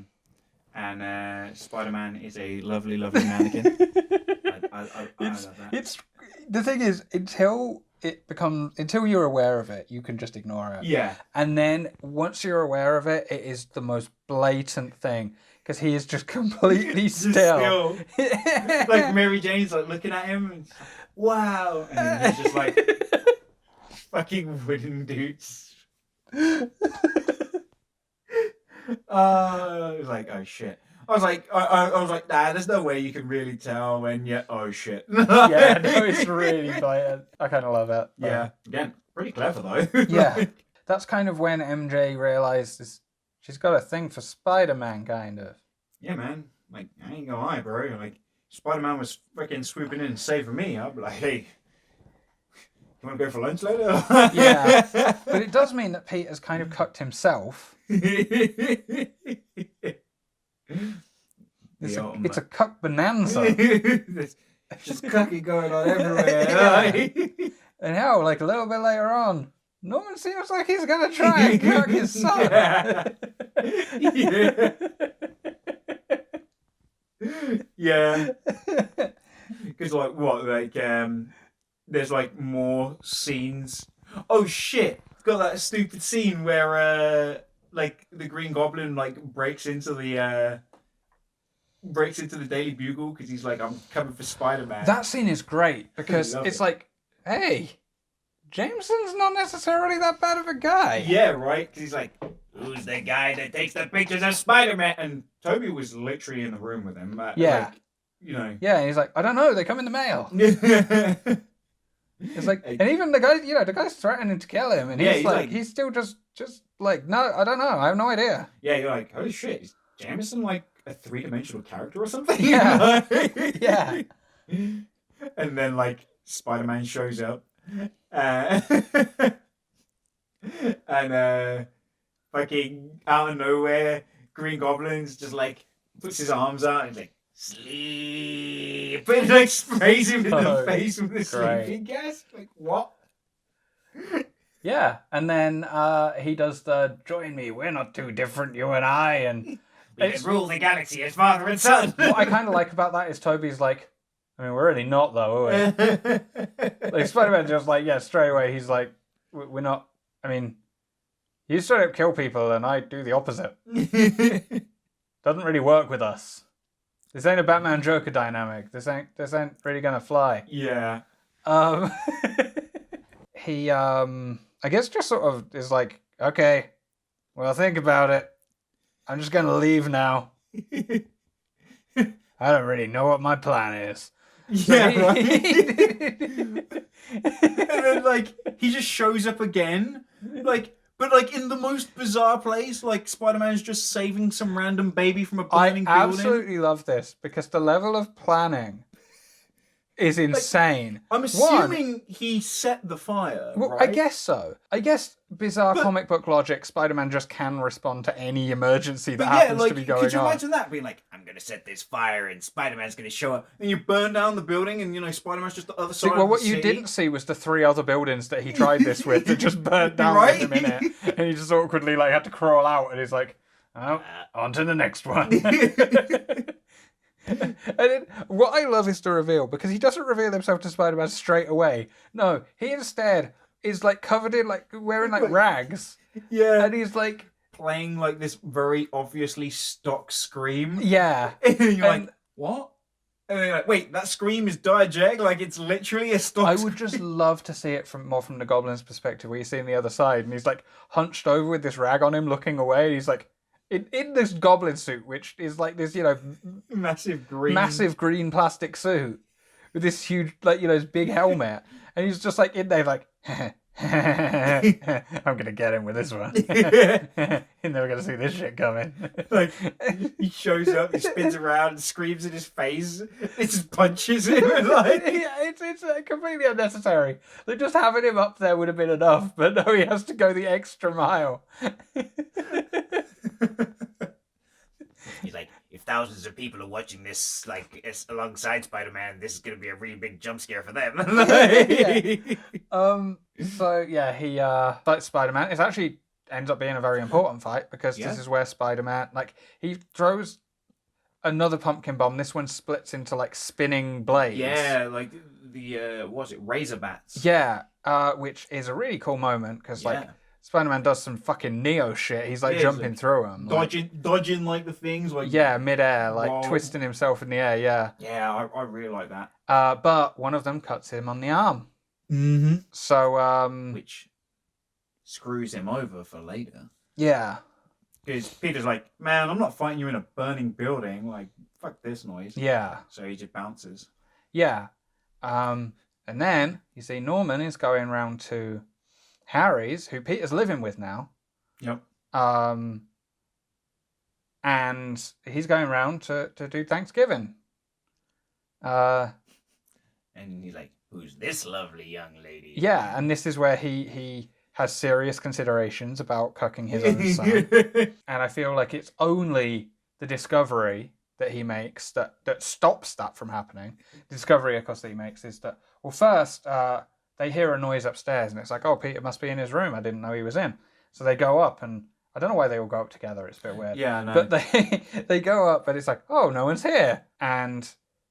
And Spider-Man is a lovely, lovely mannequin. I love that. It's the thing is until you're aware of it, you can just ignore it. Yeah. And then once you're aware of it, it is the most blatant thing because he is just completely still. Like Mary Jane's like looking at him and wow, and then he's just like fucking wooden dudes. I was like, oh shit. I was like, nah, there's no way you can really tell when you. Oh shit. Yeah, no, it's really blatant. I kind of love it. Yeah, again, pretty clever though. Yeah, that's kind of when MJ realizes she's got a thing for Spider-Man, kind of. Yeah, man. Like, I ain't gonna lie, bro. Like, Spider-Man was freaking swooping in and saving me. I'd be like, hey, you want to go for lunch later? Yeah, but it does mean that Peter's kind of cucked himself. It's a cuck bonanza. There's just cucking going on everywhere. And hell, like a little bit later on, Norman seems like he's gonna try and cuck his son. Yeah. Because like what? Like there's like more scenes. Oh shit! Got that stupid scene where like the Green Goblin like breaks into the Daily Bugle because he's like, I'm coming for Spider-Man. That scene is great because it's like, hey, Jameson's not necessarily that bad of a guy. Yeah, right. Because he's like, who's the guy that takes the pictures of Spider-Man? And Toby was literally in the room with him. Yeah. Like, you know. Yeah, and he's like, I don't know. They come in the mail. It's like, and even the guy, the guy's threatening to kill him, and he's like, he's still just like, no, I don't know. I have no idea. Yeah, you're like, holy shit, is Jameson like a 3-dimensional character or something? Yeah. Yeah. And then like Spider-Man shows up. And fucking out of nowhere, Green Goblin's just like puts his arms out and like sleep, and like sprays him in the face with the sleeping gas. Like what? Yeah, and then he does the join me. We're not too different, you and I, and we can rule the galaxy as father and son. What I kind of like about that is Toby's like, I mean, we're really not though, are we? Like Spider-Man just like, yeah, straight away he's like, we're not. I mean, you straight up kill people, and I do the opposite. Doesn't really work with us. This ain't a Batman Joker dynamic. This ain't really gonna fly. Yeah. He I guess just sort of is like, okay, well, think about it. I'm just gonna leave now. I don't really know what my plan is. Yeah, right. And then like he just shows up again, but in the most bizarre place, like Spider-Man's just saving some random baby from a burning building. I absolutely love this because the level of planning is insane. I'm assuming he set the fire. Well, right? I guess so. I guess bizarre comic book logic, Spider-Man just can respond to any emergency that happens to be going on. Could you imagine that being like, I'm going to set this fire and Spider-Man's going to show up and you burn down the building and Spider-Man's just the other side of the Well, what city. you didn't see was the 3 other buildings that he tried this with that just burnt down with him in it. And he just awkwardly had to crawl out and he's like, oh, on to the next one. And then, what I love is the reveal because he doesn't reveal himself to Spider-Man straight away. No, he instead is like covered in wearing rags. Yeah, and he's like playing this very obviously stock scream. Yeah, and you're like, what? And then you're like, wait, that scream is Dijak? Like it's literally a stock. I would just love to see it from the Goblin's perspective, where you see him the other side, and he's like hunched over with this rag on him, looking away. And he's like. In this goblin suit, which is like this, massive green plastic suit with this huge, this big helmet, and he's just in there, I'm gonna get him with this one. You're never gonna see this shit coming. He shows up, he spins around, and screams in his face, it just punches him. Yeah, it's completely unnecessary. Just having him up there would have been enough, but no, he has to go the extra mile. He's like, if thousands of people are watching this, alongside Spider-Man, this is going to be a really big jump scare for them. So yeah, he fights Spider-Man. It actually ends up being a very important fight because this is where Spider-Man, he throws another pumpkin bomb. This one splits into like spinning blades. Yeah, like the what's it, razor bats. Yeah, which is a really cool moment because like Spider-Man does some fucking Neo shit. He's like jumping like, through them, dodging like the things, like midair, like twisting himself in the air. Yeah, I really like that. But one of them cuts him on the arm. Mm-hmm. So which screws him over for later. Yeah. Because Peter's like, man, I'm not fighting you in a burning building. Like, fuck this noise. Yeah. So he just bounces. Yeah. And then you see Norman is going round to Harry's, who Peter's living with now. Yep. And he's going round to do Thanksgiving. And he's like, who's this lovely young lady? Yeah, and this is where he has serious considerations about cucking his own son. And I feel like it's only the discovery that he makes that stops that from happening. The discovery, of course, that he makes is that, well, first, they hear a noise upstairs, and it's like, oh, Peter must be in his room. I didn't know he was in. So they go up, and I don't know why they all go up together. It's a bit weird. Yeah, I know. But they go up, and it's like, oh, no one's here. And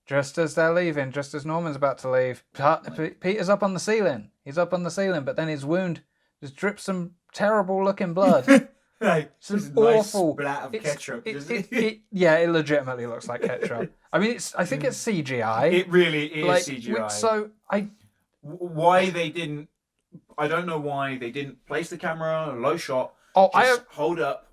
just as they're leaving, just as Norman's about to leave, Peter's up on the ceiling. He's up on the ceiling, but then his wound just drips some terrible-looking blood. Like, some nice awful splat of ketchup. Yeah, it legitimately looks like ketchup. I mean, I think it's CGI. It really is CGI. So why they didn't? I don't know why they didn't place the camera on a low shot. Oh, hold up,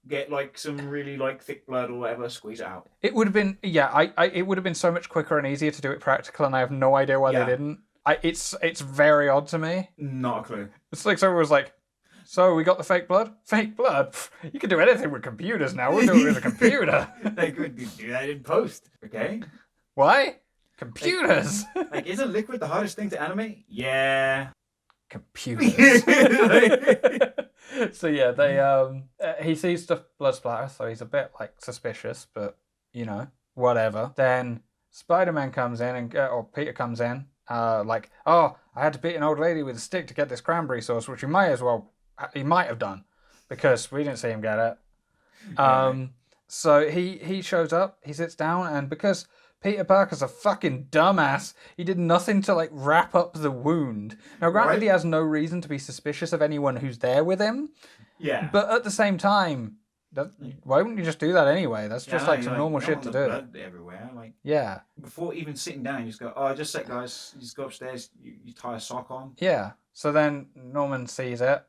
get like some really like thick blood or whatever, squeeze it out. It would have been it would have been so much quicker and easier to do it practical, and I have no idea why they didn't. It's very odd to me. Not a clue. It's like someone was like, so we got the fake blood? Fake blood? Pff, you can do anything with computers now. We'll do it with a computer. They could do that in post, okay? Why? Computers. Like, isn't liquid the hardest thing to animate? Yeah. Computers. So yeah, they he sees the blood splatter, so he's a bit like suspicious, but you know, whatever. Then Spider-Man comes in or Peter comes in, like, oh, I had to beat an old lady with a stick to get this cranberry sauce, which he might have done because we didn't see him get it. So he shows up, he sits down, and because Peter Parker's a fucking dumbass, he did nothing to like wrap up the wound. Now, granted, he has no reason to be suspicious of anyone who's there with him. Yeah. But at the same time, why wouldn't you just do that anyway? That's just like some normal shit to do. Blood everywhere, like. Yeah. Before even sitting down, you just go, oh, just a sec, guys. You just go upstairs. You tie a sock on. Yeah. So then Norman sees it.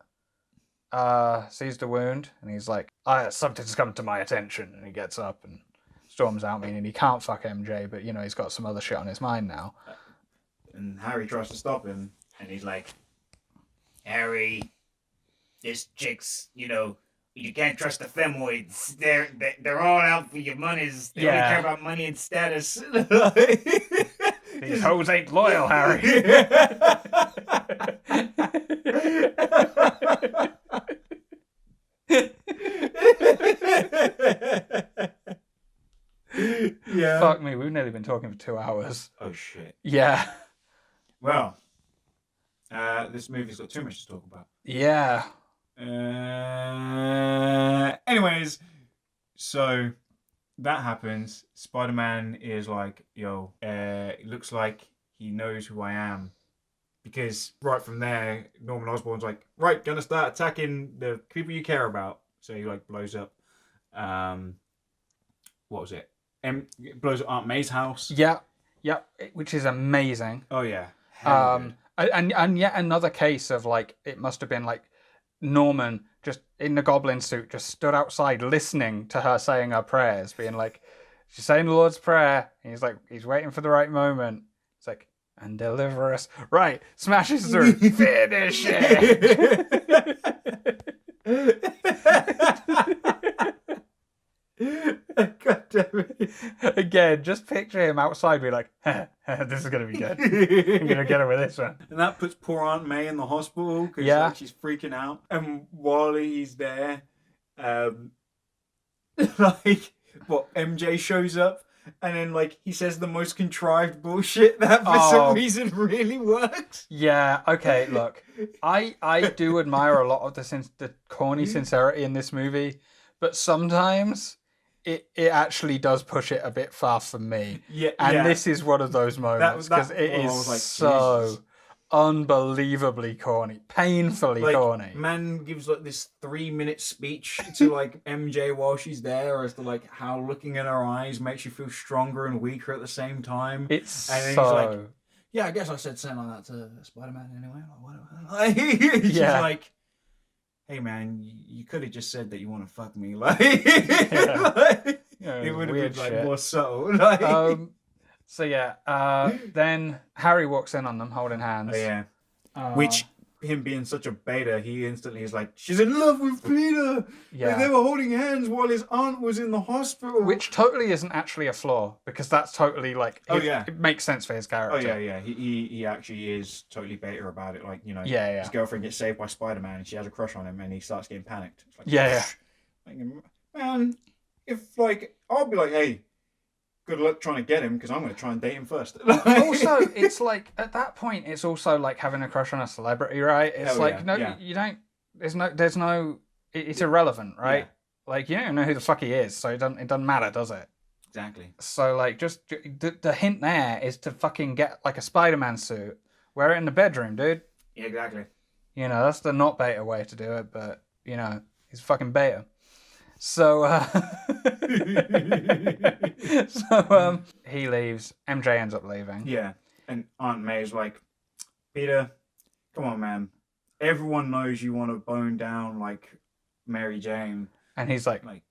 Sees the wound, and he's like, something's come to my attention, and he gets up and storms out, meaning he can't fuck MJ, but you know, he's got some other shit on his mind now. And Harry tries to stop him, and he's like, Harry, this chick's, you know, you can't trust the femoids. They're all out for your monies. They only care about money and status. These hoes ain't loyal, Harry. Yeah. Fuck me, we've nearly been talking for 2 hours. Oh shit. Yeah. Well, this movie's got too much to talk about. Yeah. Anyways, so that happens. Spider-Man is like, yo, it looks like he knows who I am. Because right from there, Norman Osborn's like, right, gonna start attacking the people you care about. So he like blows up, what was it? Blows up Aunt May's house. Yeah, which is amazing. Oh yeah. And yet another case of like, it must have been like Norman just in the goblin suit just stood outside listening to her saying her prayers, being like, she's saying the Lord's Prayer. And he's like, he's waiting for the right moment. It's like, and deliver us. Right, smashes through. Finish it. God damn it. Again, just picture him outside being like, this is going to be good. I'm going to get her with this one. And that puts poor Aunt May in the hospital because like, she's freaking out. And while he's there, like, MJ shows up and then, like, he says the most contrived bullshit that for some reason really works. Yeah, okay, look. I do admire a lot of the corny sincerity in this movie, but sometimes it actually does push it a bit far for me. Yeah, And yeah. this is one of those moments because it I is was like, so Jesus. unbelievably corny, painfully Like, corny. man gives like this 3-minute speech to like MJ while she's there as to like how looking in her eyes makes you feel stronger and weaker at the same time. It's And then so... he's like, yeah, I guess I said something like that to Spider-Man anyway. Like, whatever. She's Yeah. like, hey man, you could have just said that you want to fuck me. Like, Yeah. like, Yeah, it would have weird been like shit. more subtle. Like, So yeah, then Harry walks in on them holding hands. oh, yeah. Which, him being such a beta, he instantly is like, she's in love with Peter. Yeah. Like, they were holding hands while his aunt was in the hospital. Which totally isn't actually a flaw, because that's totally like... Oh, yeah. It makes sense for his character. Oh, yeah. He actually is totally beta about it. Like, you know, Yeah. his girlfriend gets saved by Spider-Man and she has a crush on him and he starts getting panicked. It's like, Yeah. like, man, if, like, I'll be like, hey, good luck trying to get him because I'm going to try and date him first. Also, it's like, at that point, it's also like having a crush on a celebrity, right? It's Hell like, yeah, no, yeah. you don't... There's no... It's irrelevant, right? Yeah. Like, you don't know who the fuck he is, so it doesn't matter, does it? Exactly. So, like, just the hint there is to fucking get, like, a Spider-Man suit, wear it in the bedroom, dude. Yeah, exactly. You know, that's the not beta way to do it, but, you know, he's fucking beta. So, he leaves. MJ ends up leaving. Yeah. And Aunt May's like, Peter, come on, man. Everyone knows you want to bone down like Mary Jane. And he's like, Like,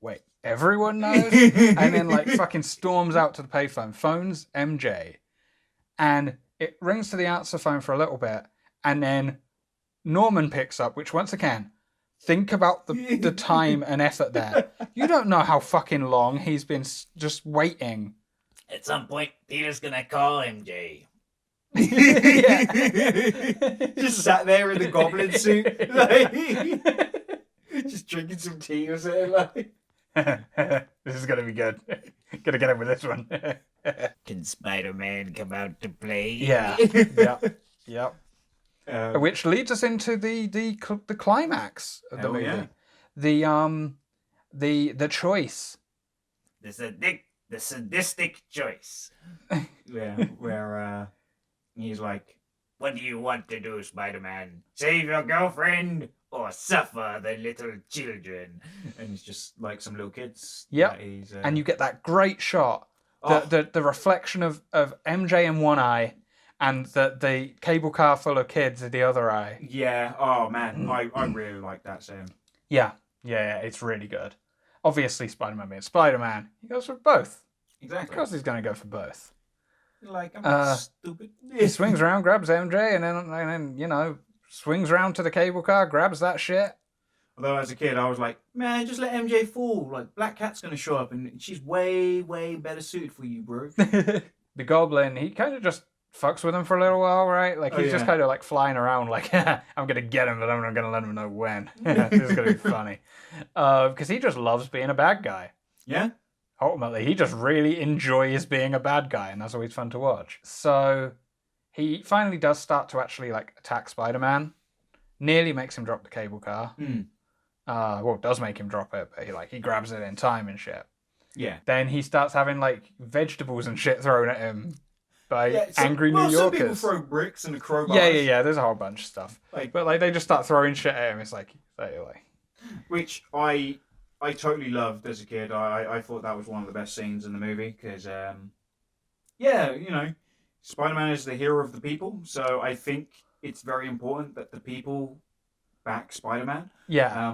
wait, everyone knows? And then, like, fucking storms out to the payphone, phones MJ, and it rings to the answer phone for a little bit, and then Norman picks up, which, once again, think about the time and effort there. You don't know how fucking long he's been just waiting. At some point, Peter's gonna call MJ. just sat there in the goblin suit, like, just drinking some tea or something. Like, This is gonna be good. Gonna get him with this one. Can Spider-Man come out to play? Yeah. Yep. Which leads us into the climax of the Hell movie. yeah. The choice. The sadistic choice. Yeah, where he's like, What do you want to do, Spider-Man? Save your girlfriend or suffer the little children? and it's just like some little kids. Yep. that he's, And you get that great shot. Oh. The reflection of MJ in one eye and the cable car full of kids in the other eye. Yeah. Oh man, I really like that scene. Yeah, it's really good. Obviously, Spider-Man being Spider-Man, he goes for both. Of Exactly. course he's going to go for both. Like, I'm not stupid. He swings around, grabs MJ, and then, you know, swings around to the cable car, grabs that shit. Although as a kid, I was like, man, just let MJ fall. Like, Black Cat's gonna show up, and she's way, way better suited for you, bro. The Goblin, he kind of just fucks with him for a little while, right? Like, he's just yeah. kind of like flying around, like, I'm going to get him, but I'm not going to let him know when. This is going to be funny. Because he just loves being a bad guy. Yeah. Ultimately, he just really enjoys being a bad guy, and that's always fun to watch. So, he finally does start to actually, like, attack Spider-Man. Nearly makes him drop the cable car. Well, it does make him drop it, but he grabs it in time and shit. Yeah. Then he starts having, like, vegetables and shit thrown at him by some- angry well, New Some people Yorkers. throw bricks and a crowbar. Yeah. There's a whole bunch of stuff. Like, But, like, they just start throwing shit at him. It's like which I totally loved as a kid. I thought that was one of the best scenes in the movie because, yeah, you know, Spider-Man is the hero of the people, so I think it's very important that the people back Spider-Man. yeah.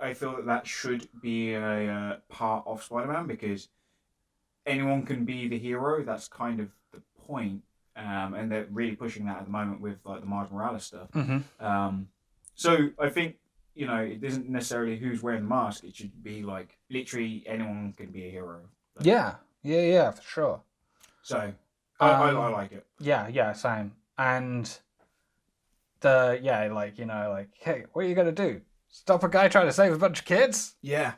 I feel that should be a part of Spider-Man because anyone can be the hero. That's kind of the point, and they're really pushing that at the moment with like the Miles Morales stuff. Mm-hmm. So I think, you know, it isn't necessarily who's wearing the mask. It should be like literally anyone can be a hero. Like, Yeah, for sure. So I like it. Yeah, same. And hey, what are you gonna do? Stop a guy trying to save a bunch of kids? Yeah.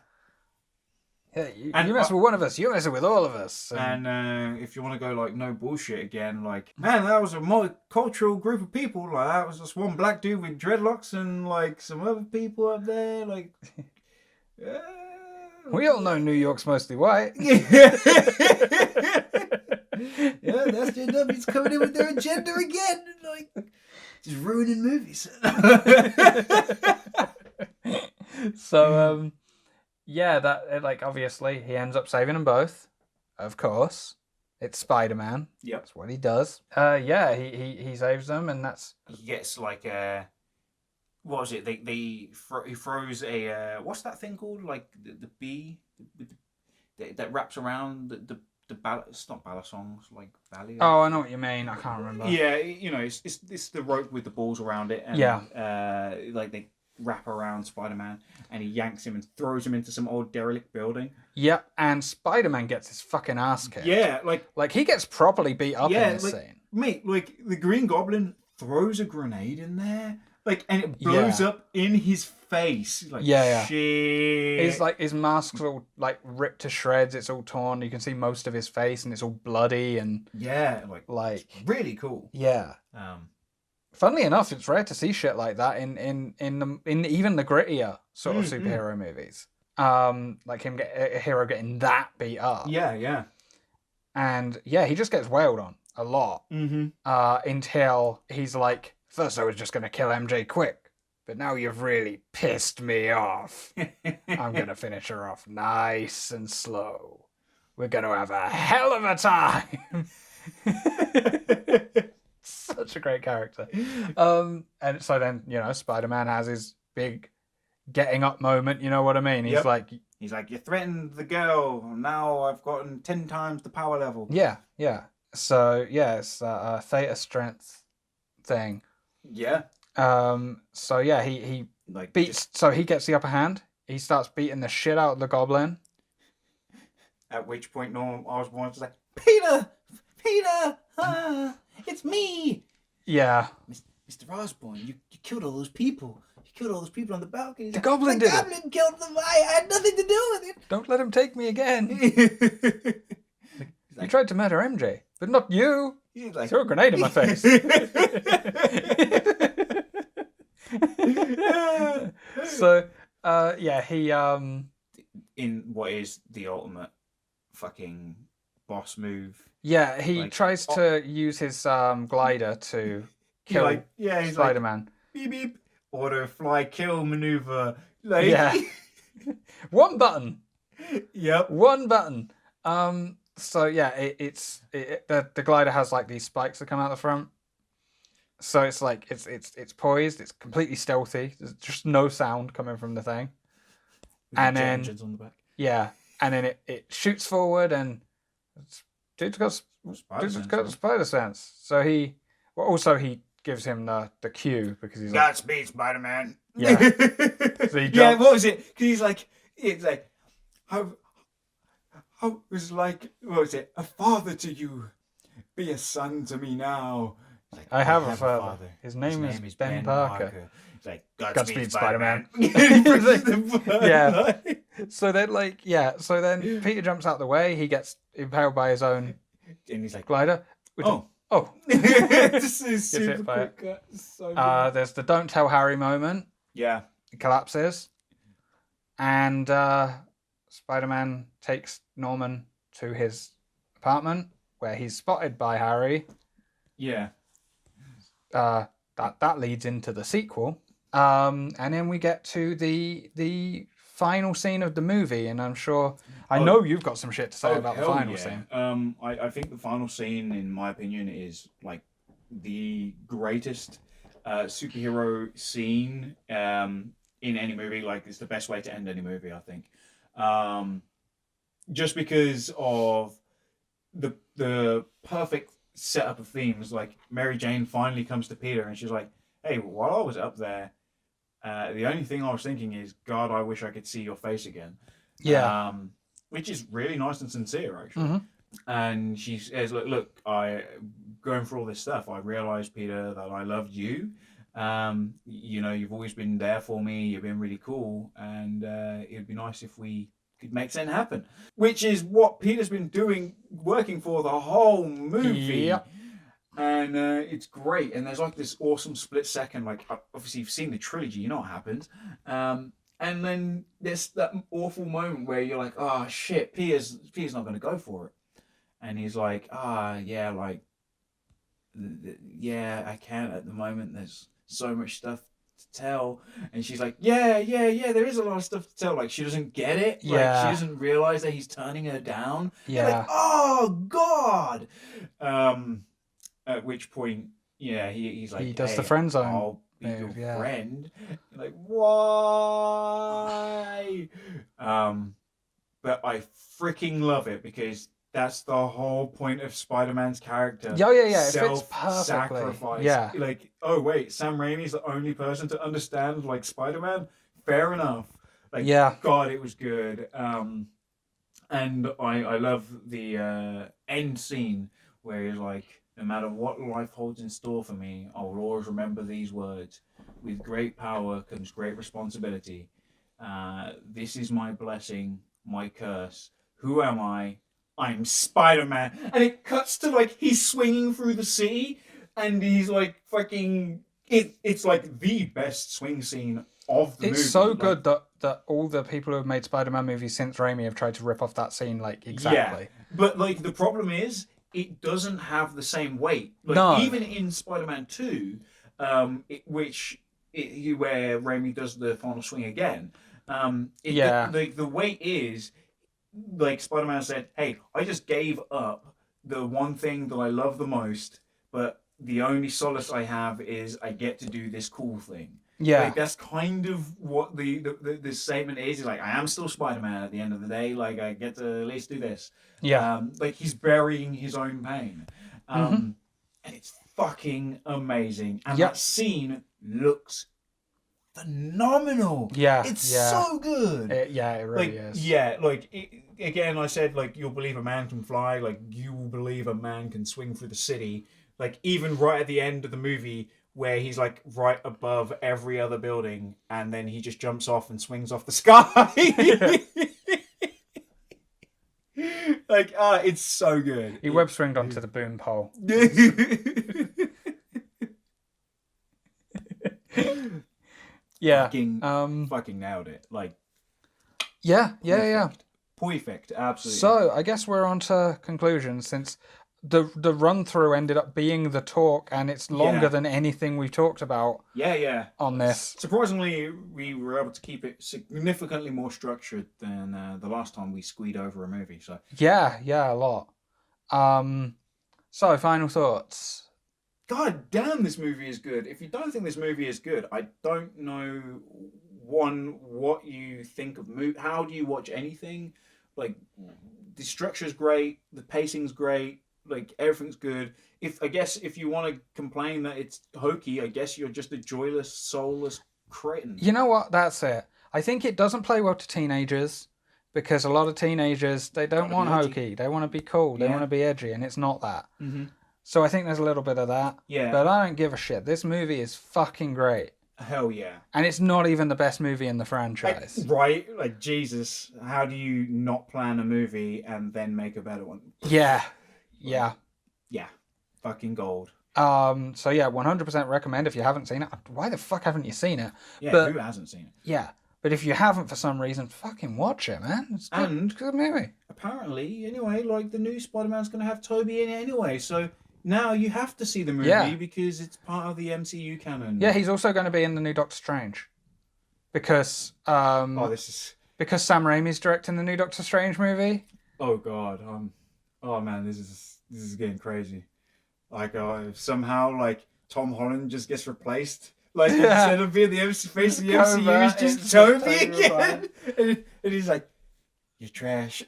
Yeah, And you mess with one of us, you're messing with all of us. And if you want to go like no bullshit again, like, man, that was a multicultural group of people. Like, that was just one black dude with dreadlocks and like some other people up there. Like, We all know New York's mostly white. Yeah, that's JW's coming in with their agenda again, like just ruining movies. So, yeah, that like obviously he ends up saving them both. Of course, it's Spider-Man. Yep. That's what he does. Yeah, he saves them, and that's He gets like a what was it? He throws a what's that thing called? Like the bee that wraps around the it's not balisongs, like ballet. oh, I know what you mean. I can't remember. Yeah, you know, it's the rope with the balls around it, and like they wrap around Spider-Man, and he yanks him and throws him into some old derelict building. Yep, and Spider-Man gets his fucking ass kicked. Yeah, like he gets properly beat up in this scene. Mate, like the Green Goblin throws a grenade in there, like, and it blows up in his face. Like, shit. His like his mask's all like ripped to shreds. It's all torn. You can see most of his face, and it's all bloody and like really cool. Yeah. Funnily enough, it's rare to see shit like that in even the grittier sort of superhero movies. Like a hero getting that beat up. Yeah. And he just gets wailed on a lot. Until he's like, first I was just gonna kill MJ quick, but now you've really pissed me off. I'm gonna finish her off nice and slow. We're gonna have a hell of a time. Such a great character. And so then, Spider-Man has his big getting up moment, you know what I mean? He's like, you threatened the girl, now I've gotten 10 times the power level. Yeah. So, it's a theta strength thing. Yeah. So, he like beats, so he gets the upper hand. He starts beating the shit out of the goblin. At which point, Norman Osborn is like, Peter! It's me! Yeah. Mr. Osborn, you killed all those people. You killed all those people on the balcony. The goblin did it. The goblin killed them. I had nothing to do with it. Don't let him take me again. You tried to murder MJ, but not you. Like, throw a grenade in my face. So, he in what is the ultimate fucking boss move. Yeah, he tries to use his glider to kill Spider-Man. Like, beep beep, auto fly kill maneuver. One button. Yep. One button. So the glider has like these spikes that come out the front. So it's like it's poised. It's completely stealthy. There's just no sound coming from the thing. And then engines on the back. Yeah, and then it shoots forward and. Dude's got spider sense. So he gives him the cue because he's like, Godspeed, Spider-Man. Yeah. So he yeah, what was it? Because it's like, I was like, what was it? A father to you. Be a son to me now. Like, I have a father. His name is Ben Parker. It's like, Godspeed, Spider-Man. Yeah. So then Peter jumps out the way. He gets impaled by his own and he's like, glider. This is super quick. So there's the don't tell Harry moment. Yeah. It collapses. And Spider-Man takes Norman to his apartment where he's spotted by Harry. Yeah. That leads into the sequel. And then we get to the final scene of the movie, and I know you've got some shit to say about the final scene. I think the final scene, in my opinion, is like the greatest superhero scene in any movie. Like, it's the best way to end any movie, I think. Just because of the perfect setup of themes. Like, Mary Jane finally comes to Peter and she's like, hey, while I was up there, the only thing I was thinking is, God, I wish I could see your face again. Yeah. Which is really nice and sincere, actually. Mm-hmm. And she says, look, going through all this stuff, I realized, Peter, that I loved you. You've always been there for me. You've been really cool. And it'd be nice if we could make something happen. Which is what Peter's been working for the whole movie. Yep. And it's great. And there's like this awesome split second. Like, obviously, you've seen the trilogy. You know what happens. And then there's that awful moment where you're like, oh shit, Peter's not going to go for it. And he's like, yeah, like, yeah, I can't at the moment. There's so much stuff to tell. And she's like, yeah, there is a lot of stuff to tell. Like, she doesn't get it. Like, Yeah. she doesn't realize that he's turning her down. Yeah. You're like, oh, God. At which point, yeah, he's like, He does hey, the friend zone I'll be move, your yeah. friend. You're like, why? But I freaking love it because that's the whole point of Spider-Man's character. Yeah. It fits perfectly. Self-sacrifice. Yeah. Like, oh wait, Sam Raimi's the only person to understand like Spider-Man. Fair enough. Like, Yeah. God, it was good. And I love the end scene where he's like, no matter what life holds in store for me, I will always remember these words. With great power comes great responsibility. This is my blessing, my curse. Who am I? I'm Spider-Man. And it cuts to like he's swinging through the city and he's like fucking... It's like the best swing scene of the movie. It's so good that all the people who have made Spider-Man movies since Raimi have tried to rip off that scene like exactly. Yeah, but like the problem is it doesn't have the same weight. Like, no. Even in Spider-Man 2, where Raimi does the final swing again, the weight is like Spider-Man said, hey, I just gave up the one thing that I love the most, but the only solace I have is I get to do this cool thing. Yeah. Like, that's kind of what the statement is. He's like, I am still Spider-Man at the end of the day. Like, I get to at least do this. Yeah. Like, he's burying his own pain. And it's fucking amazing. And that scene looks phenomenal. Yeah. It's so good. It really is. Yeah, like, again, I said, like, you'll believe a man can fly. Like, you will believe a man can swing through the city. Like, even right at the end of the movie, where he's like right above every other building and then he just jumps off and swings off the sky. Like, it's so good. He web swinged onto the boom pole. Yeah. Fucking nailed it. Like, yeah. Perfect, absolutely. So I guess we're on to conclusions since the run through ended up being the talk, and it's longer than anything we've talked about. Yeah. On this, surprisingly, we were able to keep it significantly more structured than the last time we squeed over a movie. So yeah, a lot. So final thoughts. God damn, this movie is good. If you don't think this movie is good, I don't know what you think of how do you watch anything? Like, the structure's great, the pacing's great. Like, everything's good. If you want to complain that it's hokey, I guess you're just a joyless, soulless cretin. You know what? That's it. I think it doesn't play well to teenagers because a lot of teenagers, they don't want hokey. They want to be cool. They want to be edgy, and it's not that. Mm-hmm. So I think there's a little bit of that. Yeah. But I don't give a shit. This movie is fucking great. Hell yeah. And it's not even the best movie in the franchise. Right? Like, Jesus, how do you not plan a movie and then make a better one? Yeah. Fucking gold. So yeah, 100% recommend if you haven't seen it. Why the fuck haven't you seen it? Yeah, who hasn't seen it? Yeah. But if you haven't for some reason, fucking watch it, man. It's good, and good movie. Apparently, anyway, like, the new Spider-Man's going to have Tobey in it anyway, so now you have to see the movie because it's part of the MCU canon. Yeah, he's also going to be in the new Doctor Strange. Because because Sam Raimi's directing the new Doctor Strange movie. Oh god. Oh man, this is getting crazy. Like, somehow, like, Tom Holland just gets replaced. Like, instead of being the face of the MCU, he's just Toby again. And he's like, you're trash.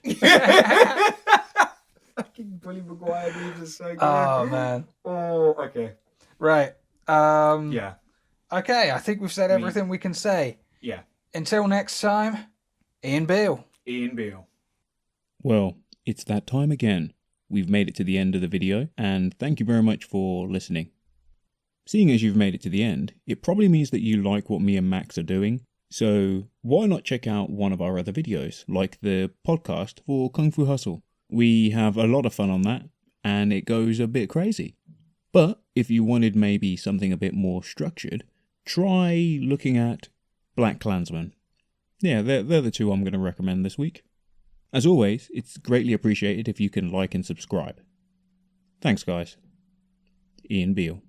Fucking Billy Maguire moves is so good. Oh, man. Oh, okay. Right. Yeah. Okay, I think we've said everything we can say. Yeah. Until next time, Ian Beale. Well, it's that time again. We've made it to the end of the video, and thank you very much for listening. Seeing as you've made it to the end, it probably means that you like what me and Max are doing, so why not check out one of our other videos, like the podcast for Kung Fu Hustle. We have a lot of fun on that, and it goes a bit crazy. But if you wanted maybe something a bit more structured, try looking at Black Klansman. yeah, they're the two I'm going to recommend this week. As always, it's greatly appreciated if you can like and subscribe. Thanks, guys. Ian Beale.